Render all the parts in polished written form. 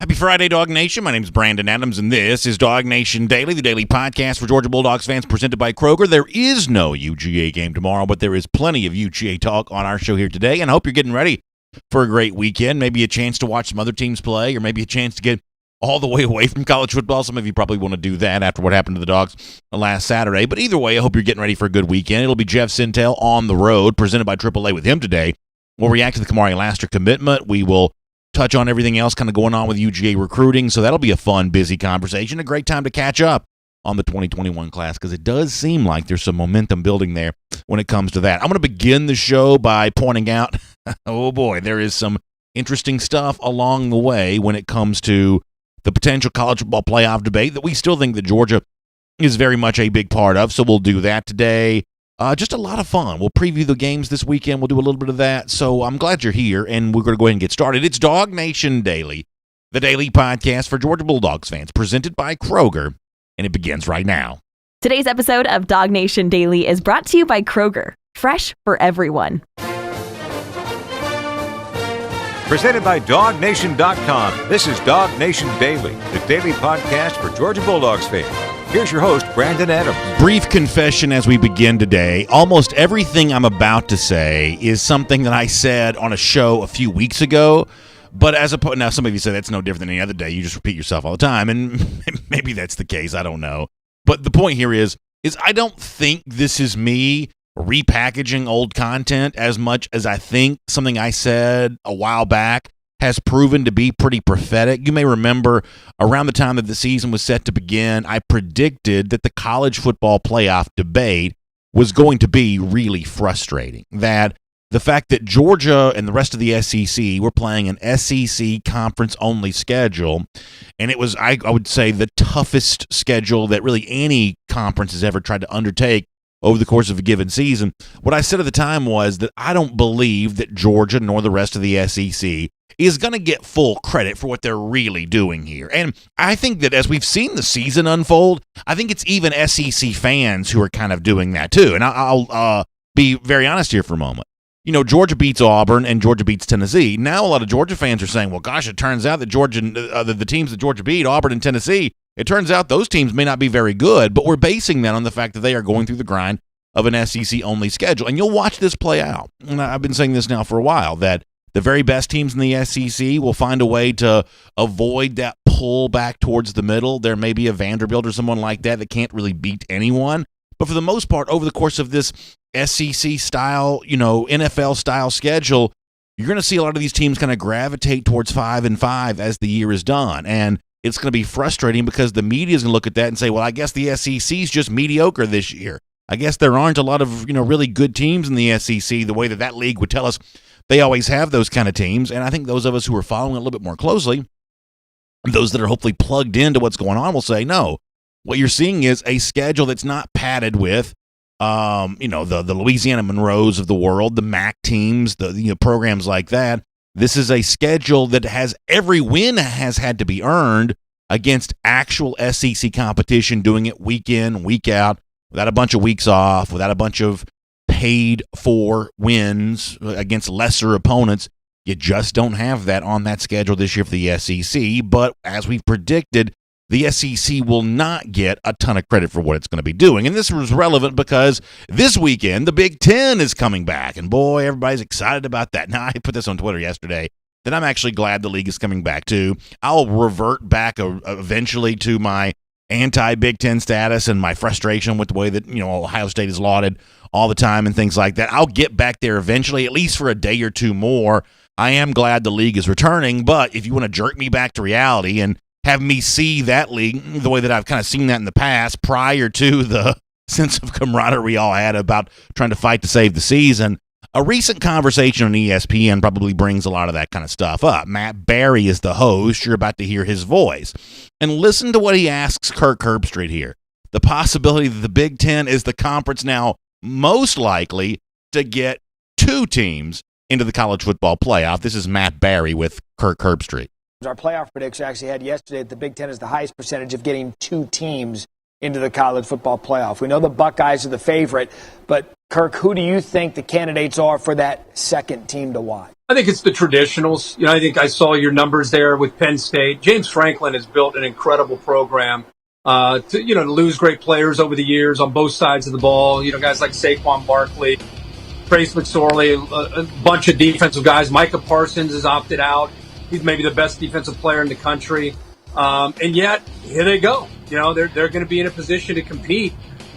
Happy Friday, Dog Nation. My name is Brandon Adams, and this is DawgNation Daily, the daily podcast for Georgia Bulldogs fans presented by Kroger. There is no UGA game tomorrow, but there is plenty of UGA talk on our show here today, and I hope you're getting ready for a great weekend. Maybe a chance to watch some other teams play, or maybe a chance to get all the way away from college football. Some of you probably want to do that after what happened to the Dogs last Saturday. But either way, I hope you're getting ready for a good weekend. It'll be Jeff Sentel on the road, presented by AAA with him today. We'll react to the Kamari Lassiter commitment. We will touch on everything else kind of going on with UGA recruiting. So that'll be a fun, busy conversation. A great time to catch up on the 2021 class because it does seem like there's some momentum building there when it comes to that. I'm going to begin the show by pointing out, oh boy, there is some interesting stuff along the way when it comes to the potential college football playoff debate that we still think that Georgia is very much a big part of. So we'll do that today. Just a lot of fun. We'll preview the games this weekend. We'll do a little bit of that. So I'm glad you're here, and we're going to go ahead and get started. It's DawgNation Daily, the daily podcast for Georgia Bulldogs fans, presented by Kroger, and it begins right now. Today's episode of DawgNation Daily is brought to you by Kroger, fresh for everyone. Presented by DawgNation.com. This is DawgNation Daily, the daily podcast for Georgia Bulldogs fans. Here's your host, Brandon Adams. Brief confession as we begin today. Almost everything I'm about to say is something that I said on a show a few weeks ago. But now some of you say that's no different than any other day. You just repeat yourself all the time. And maybe that's the case. I don't know. But the point here is I don't think this is me repackaging old content as much as I think something I said a while back has proven to be pretty prophetic. You may remember around the time that the season was set to begin, I predicted that the college football playoff debate was going to be really frustrating. That the fact that Georgia and the rest of the SEC were playing an SEC conference-only schedule, and it was, I would say, the toughest schedule that really any conference has ever tried to undertake over the course of a given season. What I said at the time was that I don't believe that Georgia nor the rest of the SEC is going to get full credit for what they're really doing here. And I think that as we've seen the season unfold, I think it's even SEC fans who are kind of doing that too. And I'll be very honest here for a moment. You know, Georgia beats Auburn and Georgia beats Tennessee. Now a lot of Georgia fans are saying, well, gosh, it turns out that the teams that Georgia beat, Auburn and Tennessee, it turns out those teams may not be very good, but we're basing that on the fact that they are going through the grind of an SEC-only schedule. And you'll watch this play out. And I've been saying this now for a while, that the very best teams in the SEC will find a way to avoid that pull back towards the middle. There may be a Vanderbilt or someone like that that can't really beat anyone. But for the most part, over the course of this SEC-style, NFL-style schedule, you're going to see a lot of these teams kind of gravitate towards 5-5 as the year is done. And it's going to be frustrating because the media is going to look at that and say, well, I guess the SEC is just mediocre this year. I guess there aren't a lot of, really good teams in the SEC the way that league would tell us they always have those kind of teams. And I think those of us who are following a little bit more closely, those that are hopefully plugged into what's going on, will say, no, what you're seeing is a schedule that's not padded with, the Louisiana Monroes of the world, the MAC teams, the programs like that. This is a schedule that has every win has had to be earned against actual SEC competition, doing it week in, week out, without a bunch of weeks off, without a bunch of paid for wins against lesser opponents. You just don't have that on that schedule this year for the SEC. But as we've predicted, the SEC will not get a ton of credit for what it's going to be doing. And this was relevant because this weekend, the Big Ten is coming back. And boy, everybody's excited about that. Now, I put this on Twitter yesterday that I'm actually glad the league is coming back too. I'll revert back eventually to my anti-Big Ten status and my frustration with the way that, Ohio State is lauded all the time and things like that. I'll get back there eventually, at least for a day or two more. I am glad the league is returning, but if you want to jerk me back to reality and have me see that league the way that I've kind of seen that in the past prior to the sense of camaraderie we all had about trying to fight to save the season, a recent conversation on ESPN probably brings a lot of that kind of stuff up. Matt Barry is the host. You're about to hear his voice. And listen to what he asks Kirk Herbstreit here. The possibility that the Big Ten is the conference now most likely to get two teams into the college football playoff. This is Matt Barry with Kirk Herbstreit. Our playoff prediction actually had yesterday that the Big Ten is the highest percentage of getting two teams into the college football playoff. We know the Buckeyes are the favorite, but Kirk, who do you think the candidates are for that second team to watch? I think it's the traditionals. I think I saw your numbers there with Penn State. James Franklin has built an incredible program. To lose great players over the years on both sides of the ball. Guys like Saquon Barkley, Trace McSorley, a bunch of defensive guys. Micah Parsons has opted out. He's maybe the best defensive player in the country. And yet, here they go. They're going to be in a position to compete.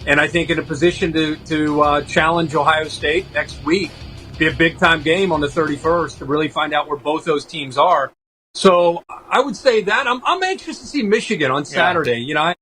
And I think in a position to challenge Ohio State next week. Be a big-time game on the 31st to really find out where both those teams are. So I would say that I'm anxious to see Michigan on Saturday. Yeah.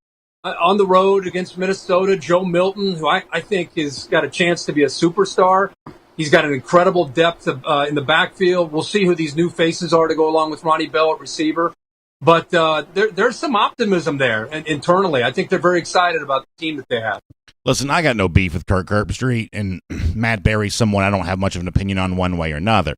On the road against Minnesota, Joe Milton, who I think has got a chance to be a superstar. He's got an incredible depth in the backfield. We'll see who these new faces are to go along with Ronnie Bell at receiver. But there's some optimism there internally. I think they're very excited about the team that they have. Listen, I got no beef with Kirk Herbstreit, and Matt Berry's someone I don't have much of an opinion on one way or another.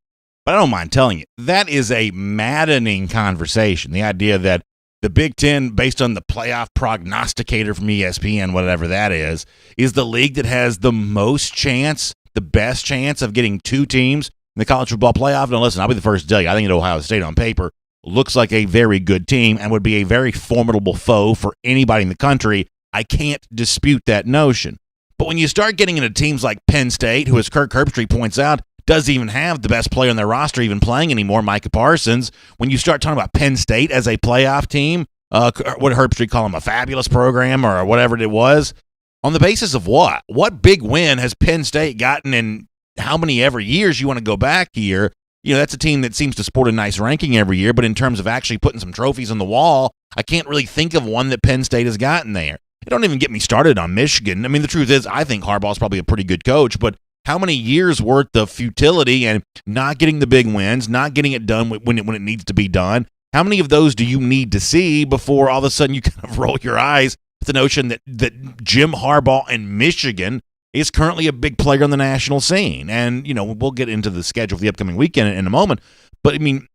But I don't mind telling you, that is a maddening conversation. The idea that the Big Ten, based on the playoff prognosticator from ESPN, whatever that is the league that has the most chance, the best chance of getting two teams in the college football playoff. Now, listen, I'll be the first to tell you, I think that Ohio State on paper looks like a very good team and would be a very formidable foe for anybody in the country. I can't dispute that notion. But when you start getting into teams like Penn State, who, as Kirk Herbstreit points out, doesn't even have the best player on their roster even playing anymore, Micah Parsons, when you start talking about Penn State as a playoff team, what did Herbstreit call them, a fabulous program or whatever it was, on the basis of what? What big win has Penn State gotten in how many ever years you want to go back here? That's a team that seems to sport a nice ranking every year, but in terms of actually putting some trophies on the wall, I can't really think of one that Penn State has gotten there. Don't even get me started on Michigan. I mean, the truth is, I think Harbaugh's probably a pretty good coach, but how many years worth of futility and not getting the big wins, not getting it done when it needs to be done? How many of those do you need to see before all of a sudden you kind of roll your eyes at the notion that Jim Harbaugh in Michigan is currently a big player on the national scene? And, we'll get into the schedule for the upcoming weekend in a moment. But, I mean,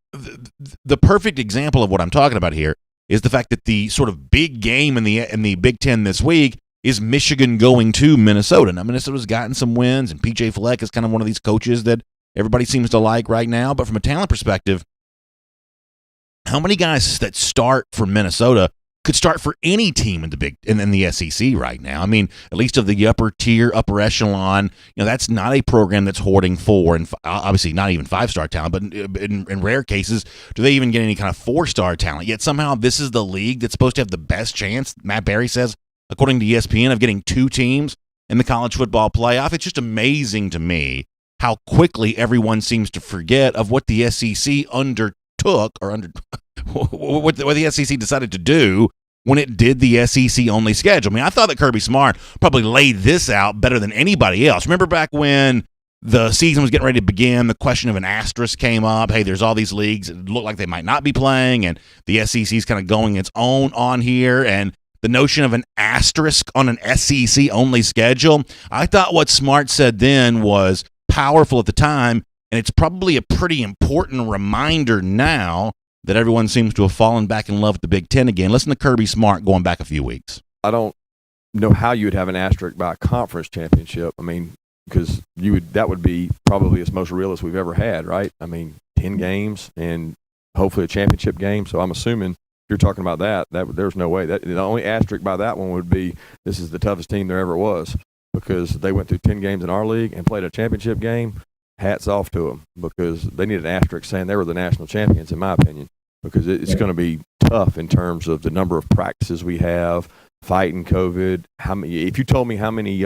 the perfect example of what I'm talking about here is the fact that the sort of big game in the Big Ten this week is Michigan going to Minnesota. Now, Minnesota's gotten some wins, and P.J. Fleck is kind of one of these coaches that everybody seems to like right now. But from a talent perspective, how many guys that start for Minnesota could start for any team in the SEC right now? I mean, at least of the upper tier, upper echelon, that's not a program that's hoarding 4 and obviously not even 5-star talent, but in rare cases, do they even get any kind of 4-star talent? Yet somehow this is the league that's supposed to have the best chance, Matt Berry says, according to ESPN, of getting 2 teams in the college football playoff. It's just amazing to me how quickly everyone seems to forget of what the SEC what the SEC decided to do when it did the SEC-only schedule. I mean, I thought that Kirby Smart probably laid this out better than anybody else. Remember back when the season was getting ready to begin, the question of an asterisk came up. Hey, there's all these leagues that look like they might not be playing, and the SEC's kind of going its own on here, and the notion of an asterisk on an SEC-only schedule, I thought what Smart said then was powerful at the time, and it's probably a pretty important reminder now that everyone seems to have fallen back in love with the Big Ten again. Listen to Kirby Smart going back a few weeks. I don't know how you would have an asterisk by a conference championship. I mean, because that would be probably as most realist we've ever had, right? I mean, 10 games and hopefully a championship game. So I'm assuming if you're talking about that there's no way. The only asterisk by that one would be this is the toughest team there ever was, because they went through 10 games in our league and played a championship game. Hats off to them, because they need an asterisk saying they were the national champions, in my opinion, because it's going to be tough in terms of the number of practices we have, fighting COVID. If you told me how many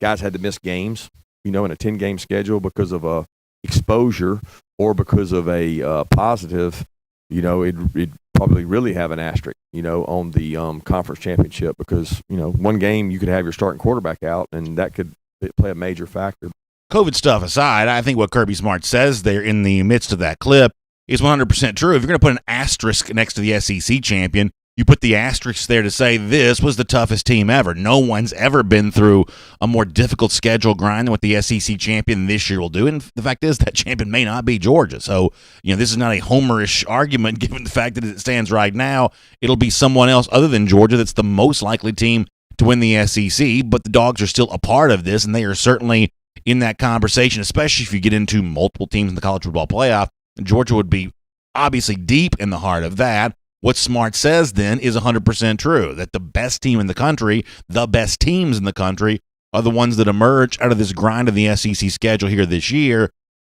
guys had to miss games, in a 10-game schedule because of a exposure or because of a positive, it'd probably really have an asterisk, on the conference championship, because, one game you could have your starting quarterback out, and that could play a major factor. COVID stuff aside, I think what Kirby Smart says there in the midst of that clip is 100% true. If you're going to put an asterisk next to the SEC champion, you put the asterisk there to say this was the toughest team ever. No one's ever been through a more difficult schedule grind than what the SEC champion this year will do. And the fact is that champion may not be Georgia. So, this is not a homerish argument given the fact that as it stands right now, it'll be someone else other than Georgia that's the most likely team to win the SEC. But the Dogs are still a part of this, and they are certainly in that conversation, especially if you get into multiple teams in the college football playoff. Georgia would be obviously deep in the heart of that. What Smart says then is 100% true, that the best team in the country, the best teams in the country, are the ones that emerge out of this grind of the SEC schedule here this year.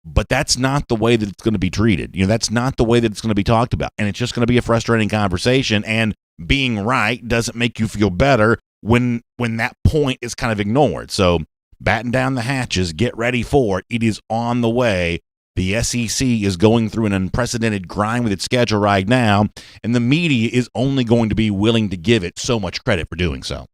But that's not the way that it's going to be treated. That's not the way that it's going to be talked about. And it's just going to be a frustrating conversation. And being right doesn't make you feel better when that point is kind of ignored. So batten down the hatches, get ready for it. It is on the way. The SEC is going through an unprecedented grind with its schedule right now, and the media is only going to be willing to give it so much credit for doing so.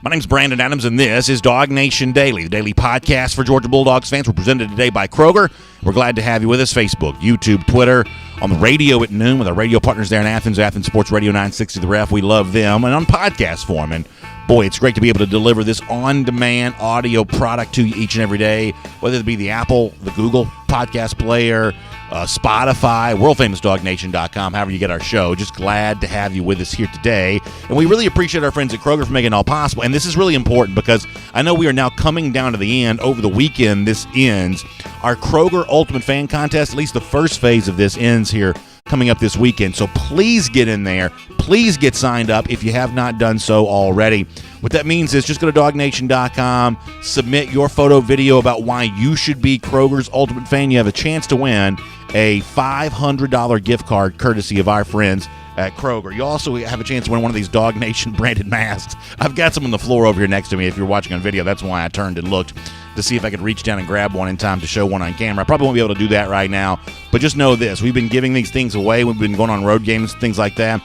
My name's Brandon Adams, and this is DawgNation Daily, the daily podcast for Georgia Bulldogs fans. We're presented today by Kroger. We're glad to have you with us. Facebook, YouTube, Twitter, on the radio at noon with our radio partners there in Athens, Athens Sports Radio 960 The Ref. We love them, and on podcast form. And boy, it's great to be able to deliver this on-demand audio product to you each and every day, whether it be the Apple, the Google podcast player, Spotify, worldfamousdawgnation.com, however you get our show. Just glad to have you with us here today. And we really appreciate our friends at Kroger for making it all possible. And this is really important because I know we are now coming down to the end. Over the weekend, this ends. Our Kroger Ultimate Fan Contest, at least the first phase of this, ends here coming up this weekend. So please get in there. Please get signed up if you have not done so already. What that means is just go to DawgNation.com, submit your photo, video about why you should be Kroger's Ultimate Fan. You have a chance to win a $500 gift card courtesy of our friends at Kroger. You also have a chance to win one of these DawgNation branded masks. I've got some on the floor over here next to me. If you're watching on video, that's why I turned and looked to see if I could reach down and grab one in time to show one on camera. I probably won't be able to do that right now, but just know this. We've been giving these things away. We've been going on road games, things like that.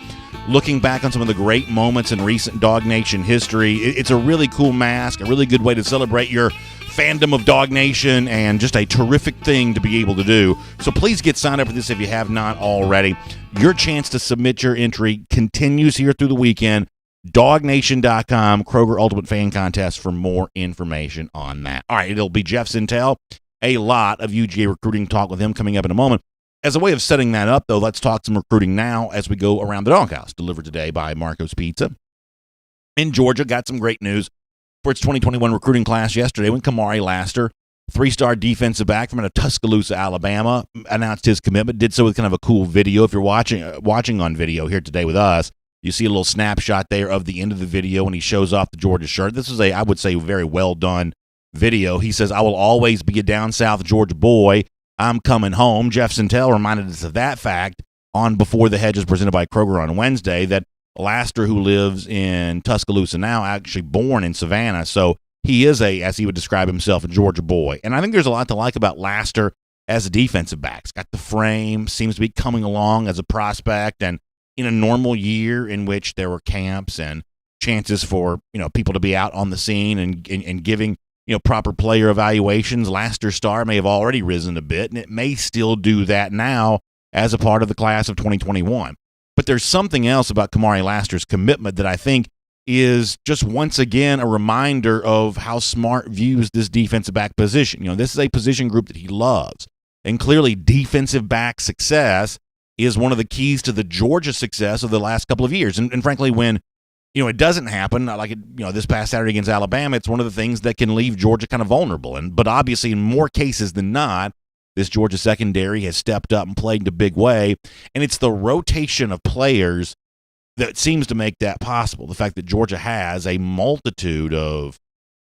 Looking back on some of the great moments in recent DawgNation history, it's a really cool mask, a really good way to celebrate your fandom of DawgNation, and just a terrific thing to be able to do. So please get signed up for this if you have not already. Your chance to submit your entry continues here through the weekend. DawgNation.com, Kroger Ultimate Fan Contest for more information on that. All right, it'll be Jeff Sentel. A lot of UGA recruiting talk with him coming up in a moment. As a way of setting that up, though, let's talk some recruiting now as we go around the doghouse, delivered today by Marco's Pizza. In Georgia, got some great news for its 2021 recruiting class yesterday when Kamari Lassiter, three-star defensive back from out of Tuscaloosa, Alabama, announced his commitment. Did so with kind of a cool video. If you're watching on video here today with us, you see a little snapshot there of the end of the video when he shows off the Georgia shirt. This is I would say, very well-done video. He says, "I will always be a down south Georgia boy. I'm coming home." Jeff Sentel reminded us of that fact on Before the Hedges presented by Kroger on Wednesday, that Lassiter, who lives in Tuscaloosa now, actually born in Savannah. So he is as he would describe himself, a Georgia boy. And I think there's a lot to like about Lassiter as a defensive back. He's got the frame, seems to be coming along as a prospect. And in a normal year in which there were camps and chances for people to be out on the scene and giving proper player evaluations, Lassiter's star may have already risen a bit, and it may still do that now as a part of the class of 2021. But there's something else about Kamari Lassiter's commitment that I think is just once again a reminder of how Smart views this defensive back position. This is a position group that he loves, and clearly defensive back success is one of the keys to the Georgia success of the last couple of years. And frankly, when it doesn't happen, like this past Saturday against Alabama, it's one of the things that can leave Georgia kind of vulnerable. But obviously, in more cases than not, this Georgia secondary has stepped up and played in a big way. And it's the rotation of players that seems to make that possible. The fact that Georgia has a multitude of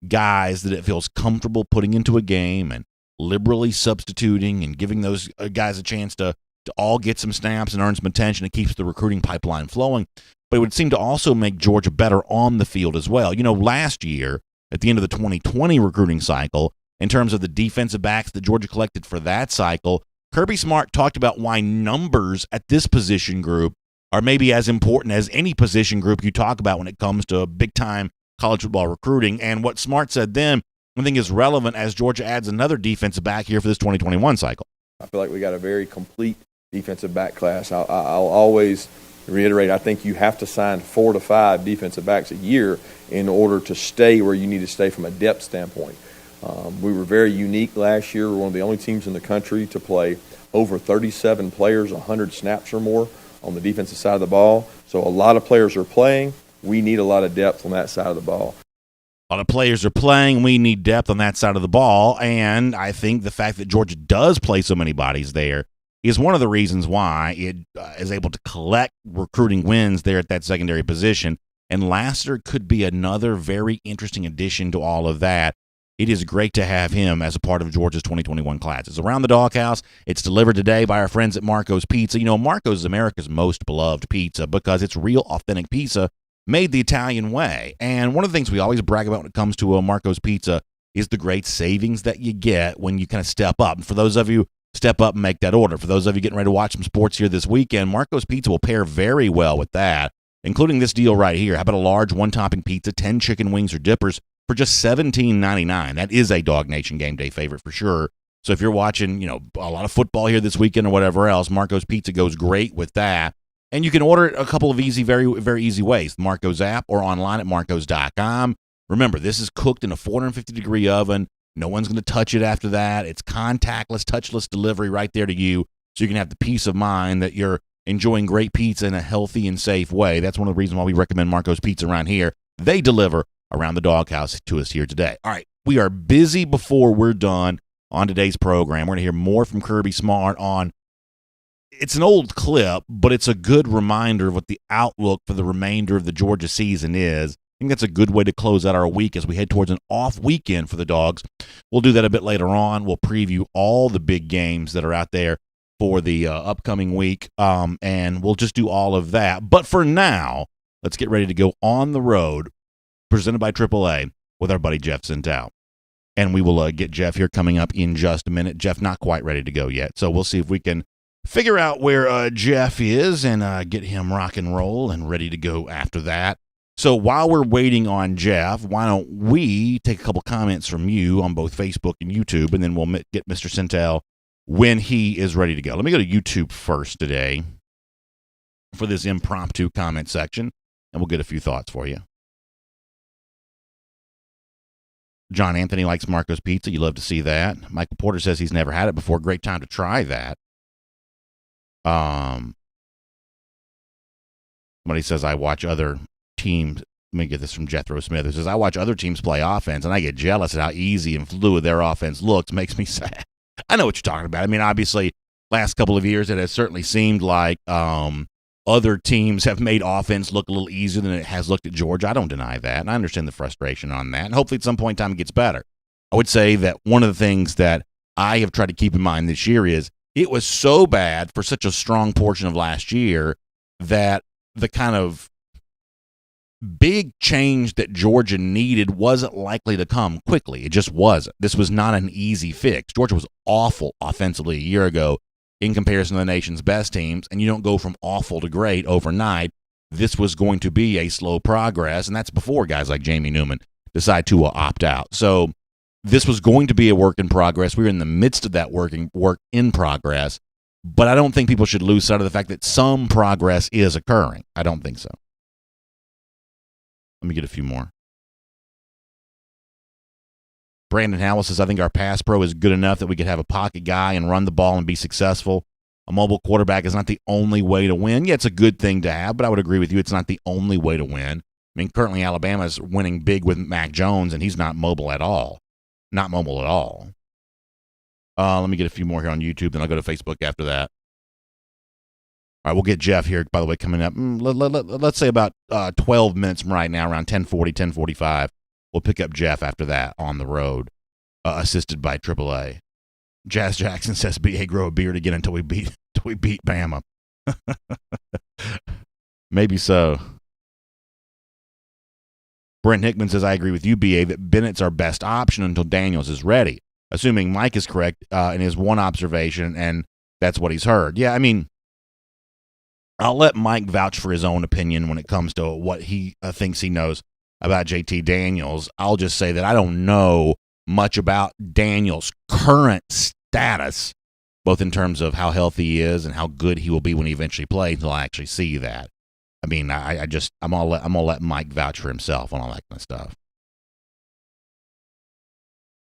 guys that it feels comfortable putting into a game and liberally substituting and giving those guys a chance to all get some snaps and earn some attention. It keeps the recruiting pipeline flowing. But it would seem to also make Georgia better on the field as well. Last year, at the end of the 2020 recruiting cycle, in terms of the defensive backs that Georgia collected for that cycle, Kirby Smart talked about why numbers at this position group are maybe as important as any position group you talk about when it comes to big-time college football recruiting. And what Smart said then, I think, is relevant as Georgia adds another defensive back here for this 2021 cycle. I feel like we got a very complete defensive back class. I'll always reiterate, I think you have to sign 4 to 5 defensive backs a year in order to stay where you need to stay from a depth standpoint. We were very unique last year. We were one of the only teams in the country to play over 37 players, 100 snaps or more on the defensive side of the ball. So a lot of players are playing. We need a lot of depth on that side of the ball. A lot of players are playing. We need depth on that side of the ball, and I think the fact that Georgia does play so many bodies there is one of the reasons why it is able to collect recruiting wins there at that secondary position. And Lassiter could be another very interesting addition to all of that. It is great to have him as a part of Georgia's 2021 class. It's around the doghouse. It's delivered today by our friends at Marco's Pizza. You know, Marco's is America's most beloved pizza because it's real, authentic pizza made the Italian way. And one of the things we always brag about when it comes to Marco's Pizza is the great savings that you get when you kind of step up. And for those of you, step up and make that order. For those of you getting ready to watch some sports here this weekend, Marco's Pizza will pair very well with that, including this deal right here. How about a large one-topping pizza, 10 chicken wings or dippers for just $17.99? That is a DawgNation game day favorite for sure. So if you're watching, you know, a lot of football here this weekend or whatever else, Marco's Pizza goes great with that. And you can order it a couple of easy, very, very easy ways. The Marco's app or online at marcos.com. Remember, this is cooked in a 450-degree oven. No one's going to touch it after that. It's contactless, touchless delivery right there to you, so you can have the peace of mind that you're enjoying great pizza in a healthy and safe way. That's one of the reasons why we recommend Marco's Pizza around here. They deliver around the doghouse to us here today. All right, we are busy before we're done on today's program. We're going to hear more from Kirby Smart on, it's an old clip, but it's a good reminder of what the outlook for the remainder of the Georgia season is. I think that's a good way to close out our week as we head towards an off weekend for the Dogs. We'll do that a bit later on. We'll preview all the big games that are out there for the upcoming week, and we'll just do all of that. But for now, let's get ready to go on the road, presented by AAA, with our buddy Jeff Sentel. And we will get Jeff here coming up in just a minute. Jeff not quite ready to go yet, so we'll see if we can figure out where Jeff is and get him rock and roll and ready to go after that. So while we're waiting on Jeff, why don't we take a couple comments from you on both Facebook and YouTube, and then we'll get Mr. Sentel when he is ready to go. Let me go to YouTube first today for this impromptu comment section, and we'll get a few thoughts for you. John Anthony likes Marco's Pizza. You love to see that. Michael Porter says he's never had it before. Great time to try that. Somebody says, I watch other teams. Let me get this from Jethro Smith, who says, I watch other teams play offense, and I get jealous at how easy and fluid their offense looks. Makes me sad. I know what you're talking about. I mean, obviously, last couple of years, it has certainly seemed like other teams have made offense look a little easier than it has looked at Georgia. I don't deny that, and I understand the frustration on that, and hopefully at some point in time it gets better. I would say that one of the things that I have tried to keep in mind this year is it was so bad for such a strong portion of last year that the kind of big change that Georgia needed wasn't likely to come quickly. It just wasn't. This was not an easy fix. Georgia was awful offensively a year ago in comparison to the nation's best teams, and you don't go from awful to great overnight. This was going to be a slow progress, and that's before guys like Jamie Newman decide to opt out. So this was going to be a work in progress. We were in the midst of that work in progress, but I don't think people should lose sight of the fact that some progress is occurring. I don't think so. Let me get a few more. Brandon Howell says, I think our pass pro is good enough that we could have a pocket guy and run the ball and be successful. A mobile quarterback is not the only way to win. Yeah, it's a good thing to have, but I would agree with you. It's not the only way to win. I mean, currently Alabama is winning big with Mac Jones, and he's not mobile at all. Not mobile at all. Let me get a few more here on YouTube, then I'll go to Facebook after that. All right, we'll get Jeff here, by the way, coming up. Let's say about 12 minutes from right now, around 10:40, 10:45. We'll pick up Jeff after that on the road, assisted by AAA. Jazz Jackson says, "BA grow a beard again until we beat Bama." Maybe so. Brent Hickman says, "I agree with you, BA, that Bennett's our best option until Daniels is ready." Assuming Mike is correct in his one observation, and that's what he's heard. Yeah, I mean, I'll let Mike vouch for his own opinion when it comes to what he thinks he knows about JT Daniels. I'll just say that I don't know much about Daniels' current status, both in terms of how healthy he is and how good he will be when he eventually plays, until I actually see that. I mean, I'm gonna let Mike vouch for himself on all that kind of stuff.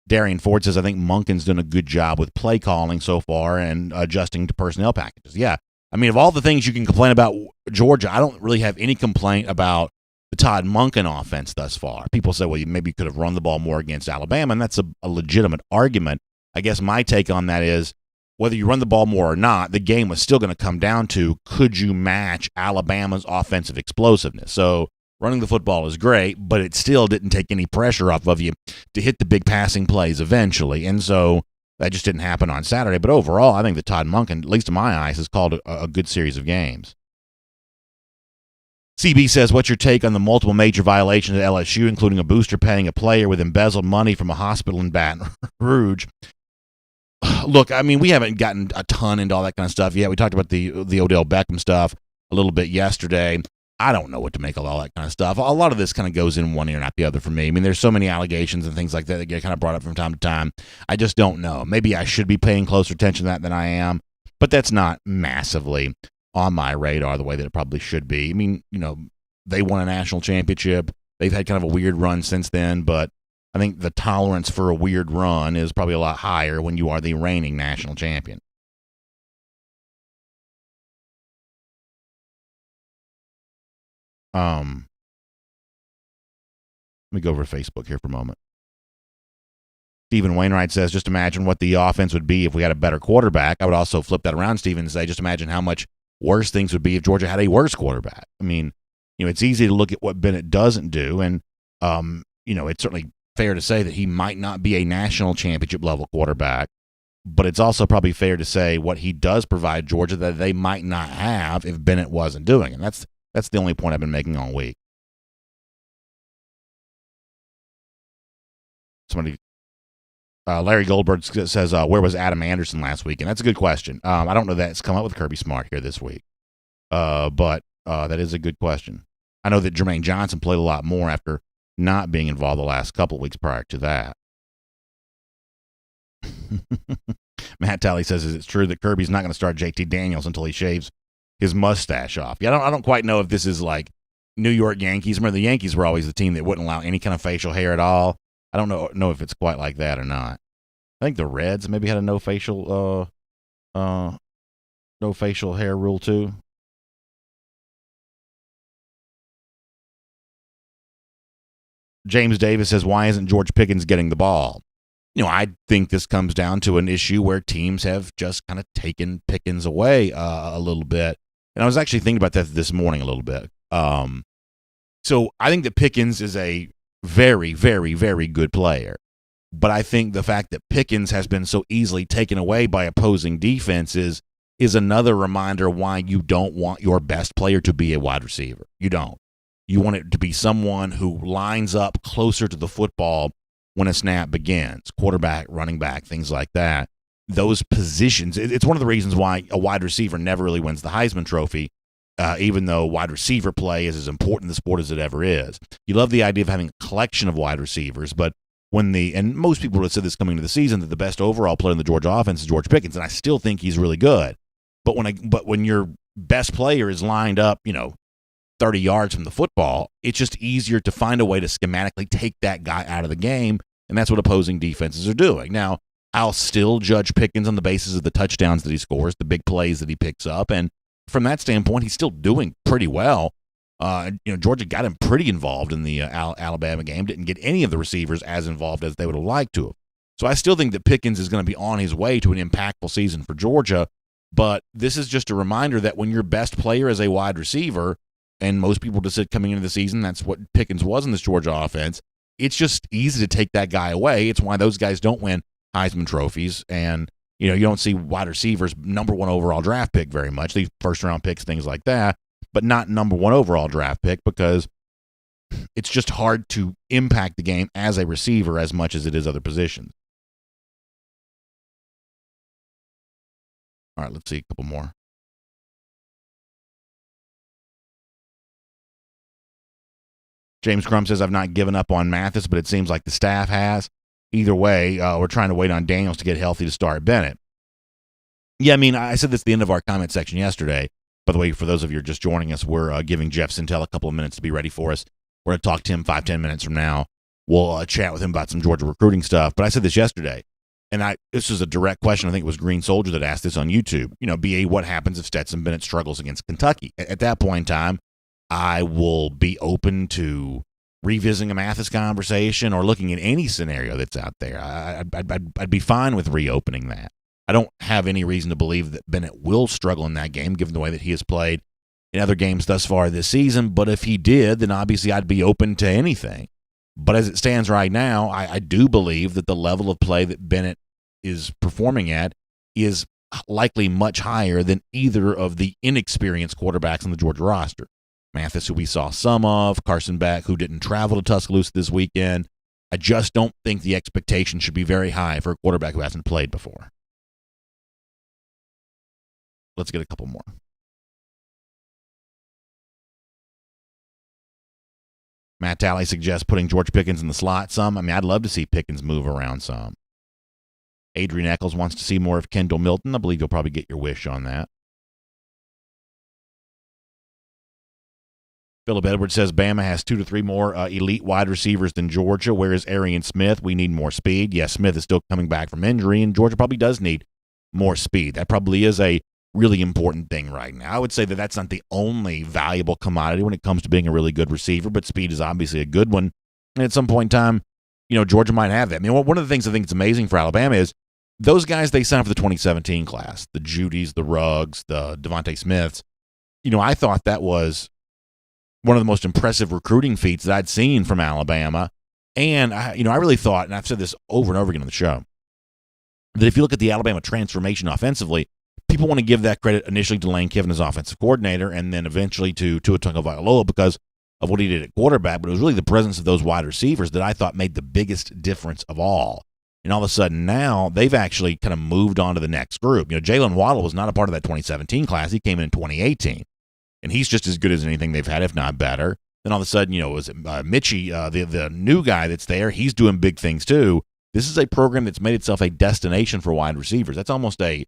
Darian Ford says, I think Monken's done a good job with play calling so far and adjusting to personnel packages. Yeah. I mean, of all the things you can complain about Georgia, I don't really have any complaint about the Todd Monken offense thus far. People say, well, maybe you could have run the ball more against Alabama, and that's a legitimate argument. I guess my take on that is whether you run the ball more or not, the game was still going to come down to could you match Alabama's offensive explosiveness. So running the football is great, but it still didn't take any pressure off of you to hit the big passing plays eventually. And so that just didn't happen on Saturday. But overall, I think that Todd Monken, at least in my eyes, has called a good series of games. CB says, what's your take on the multiple major violations at LSU, including a booster paying a player with embezzled money from a hospital in Baton Rouge? Look, I mean, we haven't gotten a ton into all that kind of stuff yet. We talked about the Odell Beckham stuff a little bit yesterday. I don't know what to make of all that kind of stuff. A lot of this kind of goes in one ear, not the other for me. I mean, there's so many allegations and things like that get kind of brought up from time to time. I just don't know. Maybe I should be paying closer attention to that than I am, but that's not massively on my radar the way that it probably should be. I mean, they won a national championship. They've had kind of a weird run since then, but I think the tolerance for a weird run is probably a lot higher when you are the reigning national champion. Let me go over to Facebook here for a moment. Stephen Wainwright says, just imagine what the offense would be if we had a better quarterback. I would also flip that around, Stephen, and say, just imagine how much worse things would be if Georgia had a worse quarterback. I mean, it's easy to look at what Bennett doesn't do, and, it's certainly fair to say that he might not be a national championship level quarterback, but it's also probably fair to say what he does provide Georgia that they might not have if Bennett wasn't doing it. And that's the only point I've been making all week. Larry Goldberg says, where was Adam Anderson last week? And that's a good question. I don't know that it's come up with Kirby Smart here this week, but that is a good question. I know that Jermaine Johnson played a lot more after not being involved the last couple of weeks prior to that. Matt Talley says, is it true that Kirby's not going to start JT Daniels until he shaves his mustache off? Yeah, I don't quite know if this is like New York Yankees. Remember, the Yankees were always the team that wouldn't allow any kind of facial hair at all. I don't know if it's quite like that or not. I think the Reds maybe had a no facial hair rule too. James Davis says, why isn't George Pickens getting the ball? I think this comes down to an issue where teams have just kind of taken Pickens away a little bit. And I was actually thinking about that this morning a little bit. So I think that Pickens is a very, very, very good player. But I think the fact that Pickens has been so easily taken away by opposing defenses is another reminder why you don't want your best player to be a wide receiver. You don't. You want it to be someone who lines up closer to the football when a snap begins, quarterback, running back, things like that. Those positions, it's one of the reasons why a wide receiver never really wins the Heisman Trophy, even though wide receiver play is as important in the sport as it ever is. You love the idea of having a collection of wide receivers, but and most people would have said this coming into the season, that the best overall player in the Georgia offense is George Pickens, and I still think he's really good. But when your best player is lined up, 30 yards from the football, it's just easier to find a way to schematically take that guy out of the game, and that's what opposing defenses are doing. Now, I'll still judge Pickens on the basis of the touchdowns that he scores, the big plays that he picks up, and from that standpoint, he's still doing pretty well. Georgia got him pretty involved in the Alabama game, didn't get any of the receivers as involved as they would have liked to have. So I still think that Pickens is going to be on his way to an impactful season for Georgia, but this is just a reminder that when your best player is a wide receiver, and most people just said coming into the season, that's what Pickens was in this Georgia offense, it's just easy to take that guy away. It's why those guys don't win Heisman trophies, and you don't see wide receivers number one overall draft pick very much. These first-round picks, things like that, but not number one overall draft pick because it's just hard to impact the game as a receiver as much as it is other positions. All right, let's see a couple more. James Crum says, I've not given up on Mathis, but it seems like the staff has. Either way, we're trying to wait on Daniels to get healthy to start Bennett. Yeah, I mean, I said this at the end of our comment section yesterday. By the way, for those of you who are just joining us, we're giving Jeff Sentel a couple of minutes to be ready for us. We're going to talk to him 5-10 minutes from now. We'll chat with him about some Georgia recruiting stuff. But I said this yesterday, and this was a direct question. I think it was Green Soldier that asked this on YouTube. BA, what happens if Stetson Bennett struggles against Kentucky? At that point in time, I will be open to revisiting a Mathis conversation or looking at any scenario that's out there. I'd be fine with reopening that. I don't have any reason to believe that Bennett will struggle in that game, given the way that he has played in other games thus far this season. But if he did, then obviously I'd be open to anything. But as it stands right now, I do believe that the level of play that Bennett is performing at is likely much higher than either of the inexperienced quarterbacks on the Georgia roster. Mathis, who we saw some of, Carson Beck, who didn't travel to Tuscaloosa this weekend. I just don't think the expectation should be very high for a quarterback who hasn't played before. Let's get a couple more. Matt Talley suggests putting George Pickens in the slot some. I mean, I'd love to see Pickens move around some. Adrian Eccles wants to see more of Kendall Milton. I believe you'll probably get your wish on that. Philip Edwards says Bama has 2 to 3 more elite wide receivers than Georgia. Where is Arian Smith? We need more speed. Yes, Smith is still coming back from injury, and Georgia probably does need more speed. That probably is a really important thing right now. I would say that that's not the only valuable commodity when it comes to being a really good receiver, but speed is obviously a good one. And at some point in time, Georgia might have that. I mean, one of the things I think is amazing for Alabama is those guys they signed for the 2017 class, the Judys, the Ruggs, the Devontae Smiths. I thought that was one of the most impressive recruiting feats that I'd seen from Alabama. And, I really thought, and I've said this over and over again on the show, that if you look at the Alabama transformation offensively, people want to give that credit initially to Lane Kiffin as offensive coordinator and then eventually to Tua Tagovailoa because of what he did at quarterback. But it was really the presence of those wide receivers that I thought made the biggest difference of all. And all of a sudden now they've actually kind of moved on to the next group. Jalen Waddle was not a part of that 2017 class. He came in 2018. And he's just as good as anything they've had, if not better. Then all of a sudden, was Mitchie, the new guy that's there, he's doing big things too. This is a program that's made itself a destination for wide receivers. That's almost a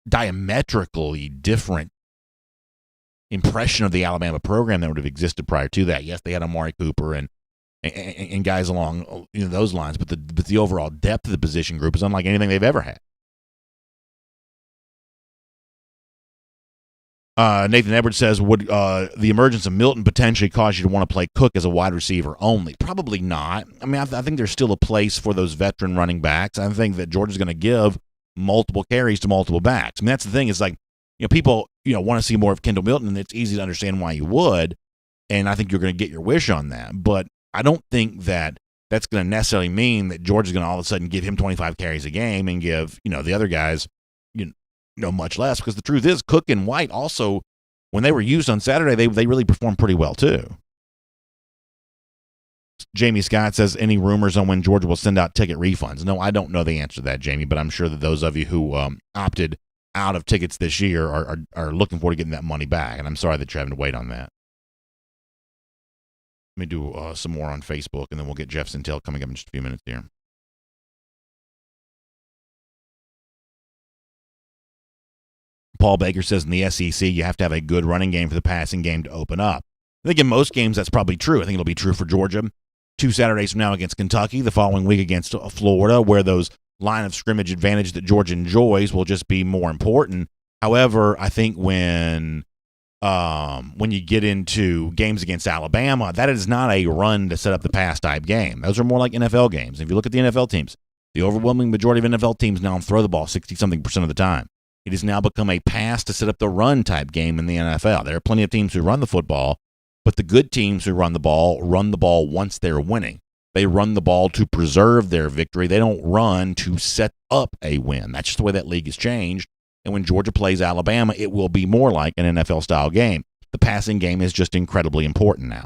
diametrically different impression of the Alabama program that would have existed prior to that. Yes, they had Amari Cooper and guys along those lines, but the overall depth of the position group is unlike anything they've ever had. Nathan Edwards says, would the emergence of Milton potentially cause you to want to play Cook as a wide receiver only? Probably not. I mean, I think there's still a place for those veteran running backs. I think that Georgia's going to give multiple carries to multiple backs. I mean, that's the thing. Is like, people, want to see more of Kendall Milton, and it's easy to understand why you would. And I think you're going to get your wish on that. But I don't think that that's going to necessarily mean that Georgia's going to all of a sudden give him 25 carries a game and give, the other guys, much less, because the truth is Cook and White also, when they were used on Saturday, they really performed pretty well too. Jamie Scott says, any rumors on when Georgia will send out ticket refunds? No, I don't know the answer to that, Jamie, but I'm sure that those of you who opted out of tickets this year are looking forward to getting that money back, and I'm sorry that you're having to wait on that. Let me do some more on Facebook, and then we'll get Jeff Sentel coming up in just a few minutes here. Paul Baker says in the SEC, you have to have a good running game for the passing game to open up. I think in most games that's probably true. I think it'll be true for Georgia 2 Saturdays from now against Kentucky, the following week against Florida, where those line of scrimmage advantage that Georgia enjoys will just be more important. However, I think when you get into games against Alabama, that is not a run to set up the pass type game. Those are more like NFL games. If you look at the NFL teams, the overwhelming majority of NFL teams now throw the ball 60-something% of the time. It has now become a pass to set up the run type game in the NFL. There are plenty of teams who run the football, but the good teams who run the ball once they're winning. They run the ball to preserve their victory. They don't run to set up a win. That's just the way that league has changed. And when Georgia plays Alabama, it will be more like an NFL-style game. The passing game is just incredibly important now.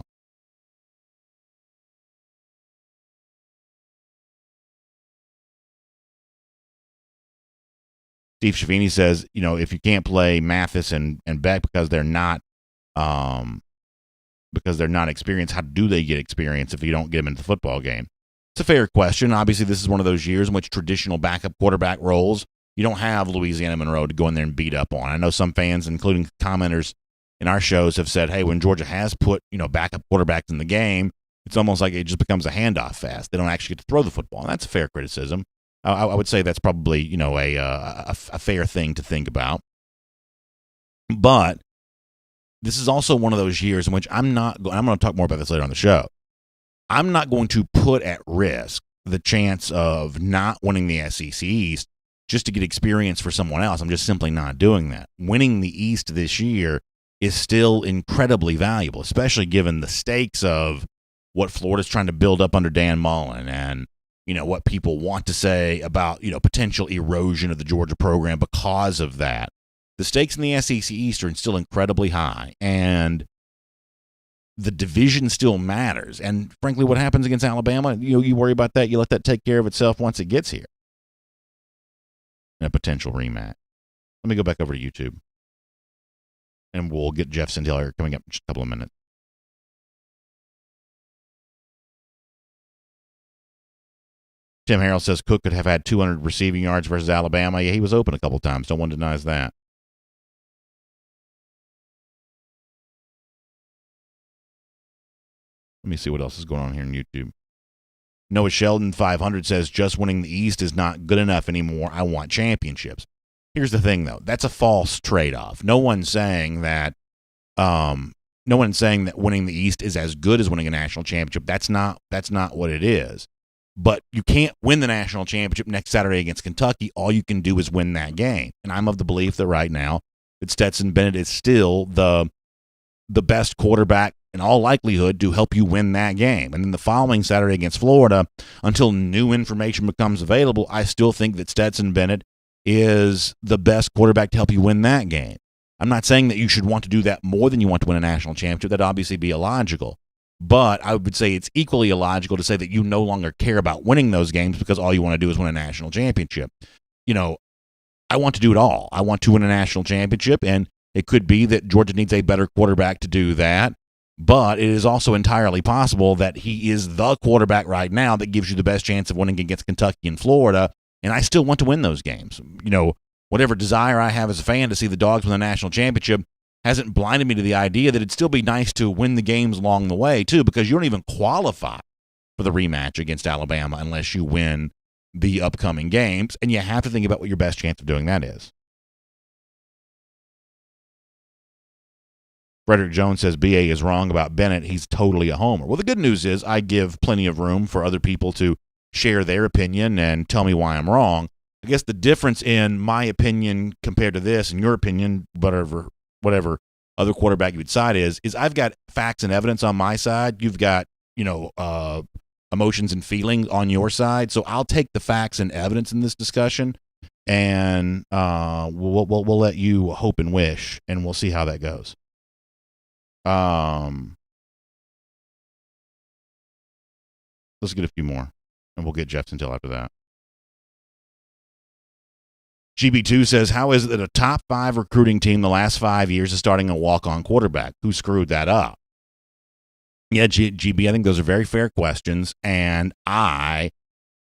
Steve Shavini says, if you can't play Mathis and Beck because they're not experienced, how do they get experience if you don't get them into the football game? It's a fair question. Obviously, this is one of those years in which traditional backup quarterback roles, you don't have Louisiana Monroe to go in there and beat up on. I know some fans, including commenters in our shows, have said, hey, when Georgia has put backup quarterbacks in the game, it's almost like it just becomes a handoff fest. They don't actually get to throw the football, and that's a fair criticism. I would say that's probably, a fair thing to think about. But this is also one of those years in which I'm going to talk more about this later on the show. I'm not going to put at risk the chance of not winning the SEC East just to get experience for someone else. I'm just simply not doing that. Winning the East this year is still incredibly valuable, especially given the stakes of what Florida's trying to build up under Dan Mullen and, what people want to say about, potential erosion of the Georgia program because of that. The stakes in the SEC East are still incredibly high, and the division still matters. And frankly, what happens against Alabama, you worry about that. You let that take care of itself once it gets here. And a potential rematch. Let me go back over to YouTube. And we'll get Jeff Sentel here coming up in just a couple of minutes. Tim Harrell says Cook could have had 200 receiving yards versus Alabama. Yeah, he was open a couple times. No one denies that. Let me see what else is going on here on YouTube. Noah Sheldon 500 says just winning the East is not good enough anymore. I want championships. Here's the thing, though. That's a false trade-off. No one's saying that winning the East is as good as winning a national championship. That's not what it is. But you can't win the national championship next Saturday against Kentucky. All you can do is win that game. And I'm of the belief that right now that Stetson Bennett is still the best quarterback in all likelihood to help you win that game. And then the following Saturday against Florida, until new information becomes available, I still think that Stetson Bennett is the best quarterback to help you win that game. I'm not saying that you should want to do that more than you want to win a national championship. That'd obviously be illogical. But I would say it's equally illogical to say that you no longer care about winning those games because all you want to do is win a national championship. I want to do it all. I want to win a national championship, and it could be that Georgia needs a better quarterback to do that. But it is also entirely possible that he is the quarterback right now that gives you the best chance of winning against Kentucky and Florida, and I still want to win those games. Whatever desire I have as a fan to see the Dogs win the national championship hasn't blinded me to the idea that it'd still be nice to win the games along the way, too, because you don't even qualify for the rematch against Alabama unless you win the upcoming games, and you have to think about what your best chance of doing that is. Frederick Jones says BA is wrong about Bennett. He's totally a homer. Well, the good news is I give plenty of room for other people to share their opinion and tell me why I'm wrong. I guess the difference in my opinion compared to this and your opinion, whatever other quarterback you would side is I've got facts and evidence on my side. You've got, emotions and feelings on your side. So I'll take the facts and evidence in this discussion, and we'll let you hope and wish, and we'll see how that goes. Let's get a few more, and we'll get Jeff Sentel after that. GB2 says, how is it that a top 5 recruiting team the last 5 years is starting a walk-on quarterback? Who screwed that up? Yeah, GB, I think those are very fair questions, and I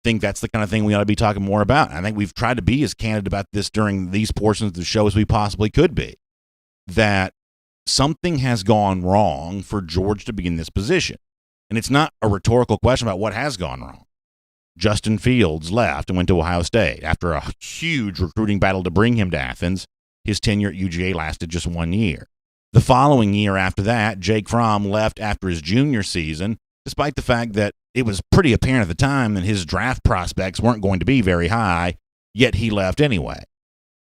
think that's the kind of thing we ought to be talking more about. I think we've tried to be as candid about this during these portions of the show as we possibly could be, that something has gone wrong for George to be in this position. And it's not a rhetorical question about what has gone wrong. Justin Fields left and went to Ohio State after a huge recruiting battle to bring him to Athens. His tenure at UGA lasted just 1 year. The following year after that, Jake Fromm left after his junior season, despite the fact that it was pretty apparent at the time that his draft prospects weren't going to be very high, yet he left anyway.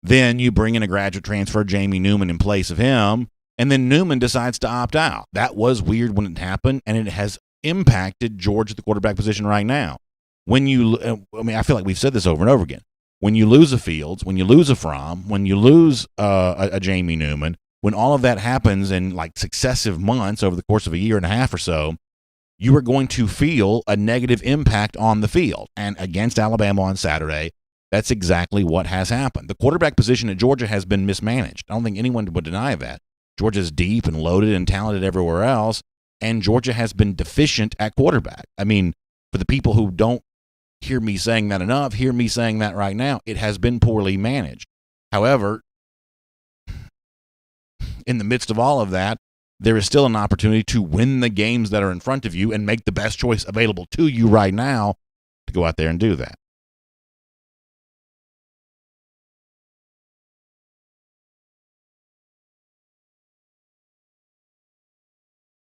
Then you bring in a graduate transfer, Jamie Newman, in place of him, and then Newman decides to opt out. That was weird when it happened, and it has impacted George at the quarterback position right now. I feel like we've said this over and over again. When you lose a Fields, when you lose a Fromm, when you lose a Jamie Newman, when all of that happens in like successive months over the course of a year and a half or so, you are going to feel a negative impact on the field. And against Alabama on Saturday, that's exactly what has happened. The quarterback position at Georgia has been mismanaged. I don't think anyone would deny that. Georgia's deep and loaded and talented everywhere else, and Georgia has been deficient at quarterback. I mean, for the people who don't hear me saying that enough, hear me saying that right now. It has been poorly managed. However, in the midst of all of that, there is still an opportunity to win the games that are in front of you and make the best choice available to you right now to go out there and do that.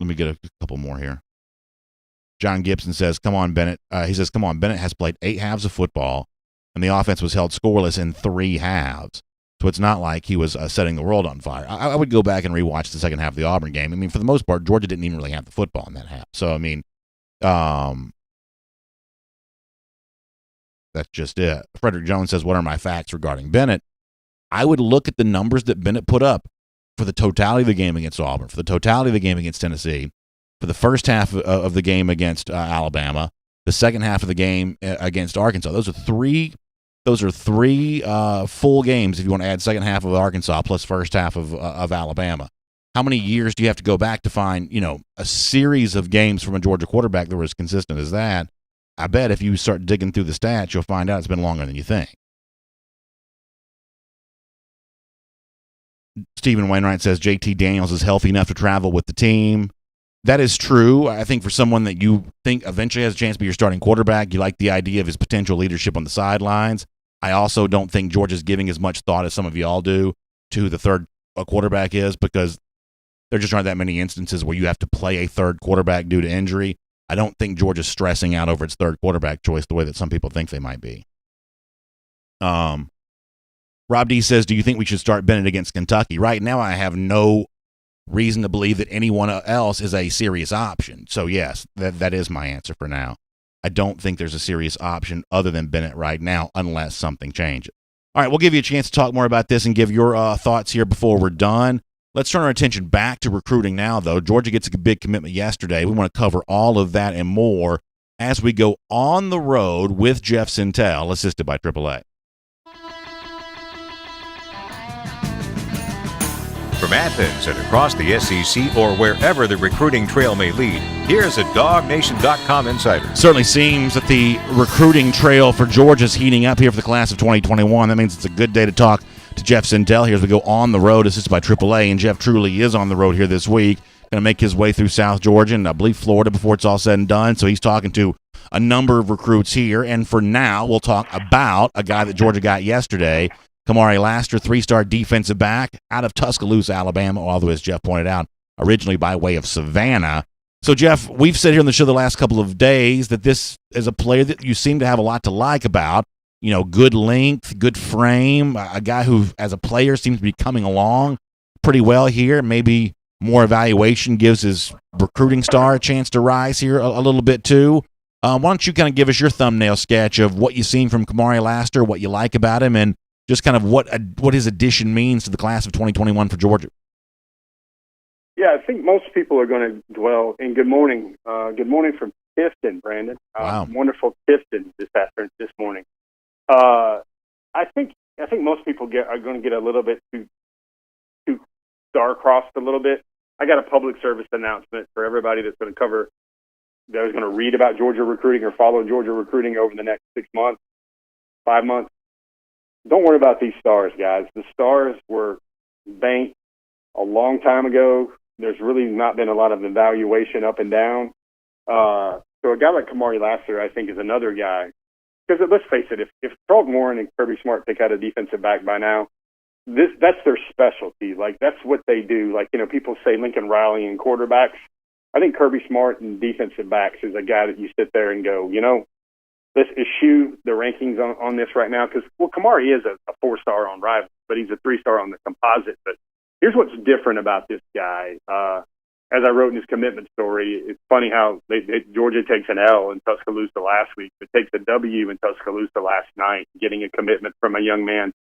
Let me get a couple more here. John Gibson says, come on, Bennett. He says, come on, Bennett has played 8 halves of football, and the offense was held scoreless in 3 halves. So it's not like he was setting the world on fire. I would go back and rewatch the second half of the Auburn game. I mean, for the most part, Georgia didn't even really have the football in that half. So, I mean, that's just it. Frederick Jones says, what are my facts regarding Bennett? I would look at the numbers that Bennett put up for the totality of the game against Auburn, for the totality of the game against Tennessee, for the first half of the game against Alabama, the second half of the game against Arkansas. Those are three full games if you want to add second half of Arkansas plus first half of Alabama. How many years do you have to go back to find, a series of games from a Georgia quarterback that were as consistent as that? I bet if you start digging through the stats, you'll find out it's been longer than you think. Stephen Wainwright says JT Daniels is healthy enough to travel with the team. That is true. I think for someone that you think eventually has a chance to be your starting quarterback, you like the idea of his potential leadership on the sidelines. I also don't think Georgia's giving as much thought as some of y'all do to who the third quarterback is, because there just aren't that many instances where you have to play a third quarterback due to injury. I don't think Georgia's stressing out over its third quarterback choice the way that some people think they might be. Rob D says, do you think we should start Bennett against Kentucky? Right now, I have no reason to believe that anyone else is a serious option. So, yes, that is my answer for now. I don't think there's a serious option other than Bennett right now unless something changes. All right, we'll give you a chance to talk more about this and give your thoughts here before we're done. Let's turn our attention back to recruiting now, though. Georgia gets a big commitment yesterday. We want to cover all of that and more as we go on the road with Jeff Sentel, assisted by AAA. From Athens and across the SEC or wherever the recruiting trail may lead, here's a DawgNation.com insider. Certainly seems that the recruiting trail for Georgia is heating up here for the class of 2021. That means it's a good day to talk to Jeff Sentel here as we go on the road, assisted by AAA. And Jeff truly is on the road here this week. Going to make his way through South Georgia and I believe Florida before it's all said and done. So he's talking to a number of recruits here. And for now, we'll talk about a guy that Georgia got yesterday, Kamari Lassiter, 3-star defensive back out of Tuscaloosa, Alabama, although, as Jeff pointed out, originally by way of Savannah. So, Jeff, we've said here on the show the last couple of days that this is a player that you seem to have a lot to like about. Good length, good frame, a guy who, as a player, seems to be coming along pretty well here. Maybe more evaluation gives his recruiting star a chance to rise here a little bit, too. Why don't you kind of give us your thumbnail sketch of what you've seen from Kamari Lassiter, what you like about him, and just kind of what his addition means to the class of 2021 for Georgia. Yeah, I think most people are going to dwell in good morning. Good morning from Tifton, Brandon. Wow. Wonderful Tifton this morning. I think most people are going to get a little bit too star-crossed a little bit. I got a public service announcement for everybody that's going to read about Georgia recruiting or follow Georgia recruiting over the next 6 months, 5 months. Don't worry about these stars, guys. The stars were banked a long time ago. There's really not been a lot of evaluation up and down. So a guy like Kamari Lassiter, I think, is another guy. Because let's face it, if Charles Warren and Kirby Smart pick out a defensive back by now, that's their specialty. Like, that's what they do. Like, people say Lincoln Riley and quarterbacks. I think Kirby Smart and defensive backs is a guy that you sit there and go, let's eschew the rankings on this right now because, Kamari is a 4-star on Rivals, but he's a 3-star on the composite. But here's what's different about this guy. As I wrote in his commitment story, it's funny how Georgia takes an L in Tuscaloosa last week, but takes a W in Tuscaloosa last night, getting a commitment from a young man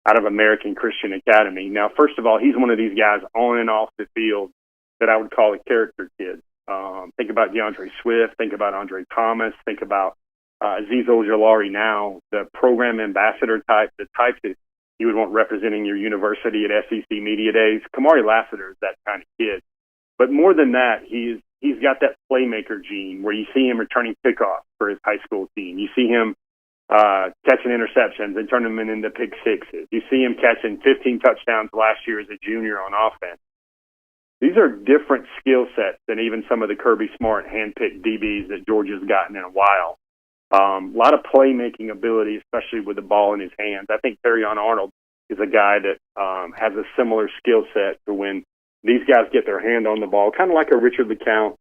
out of American Christian Academy. Now, first of all, he's one of these guys on and off the field that I would call a character kid. Think about DeAndre Swift, think about Andre Thomas, think about Azeez Ojulari now, the program ambassador type, the type that you would want representing your university at SEC Media Days. Kamari Lassiter is that kind of kid. But more than that, he's got that playmaker gene where you see him returning kickoffs for his high school team. You see him catching interceptions and turning them into pick sixes. You see him catching 15 touchdowns last year as a junior on offense. These are different skill sets than even some of the Kirby Smart hand-picked DBs that Georgia's gotten in a while. A lot of playmaking ability, especially with the ball in his hands. I think Terrion Arnold is a guy that has a similar skill set to when these guys get their hand on the ball, kind of like a Richard LeCount.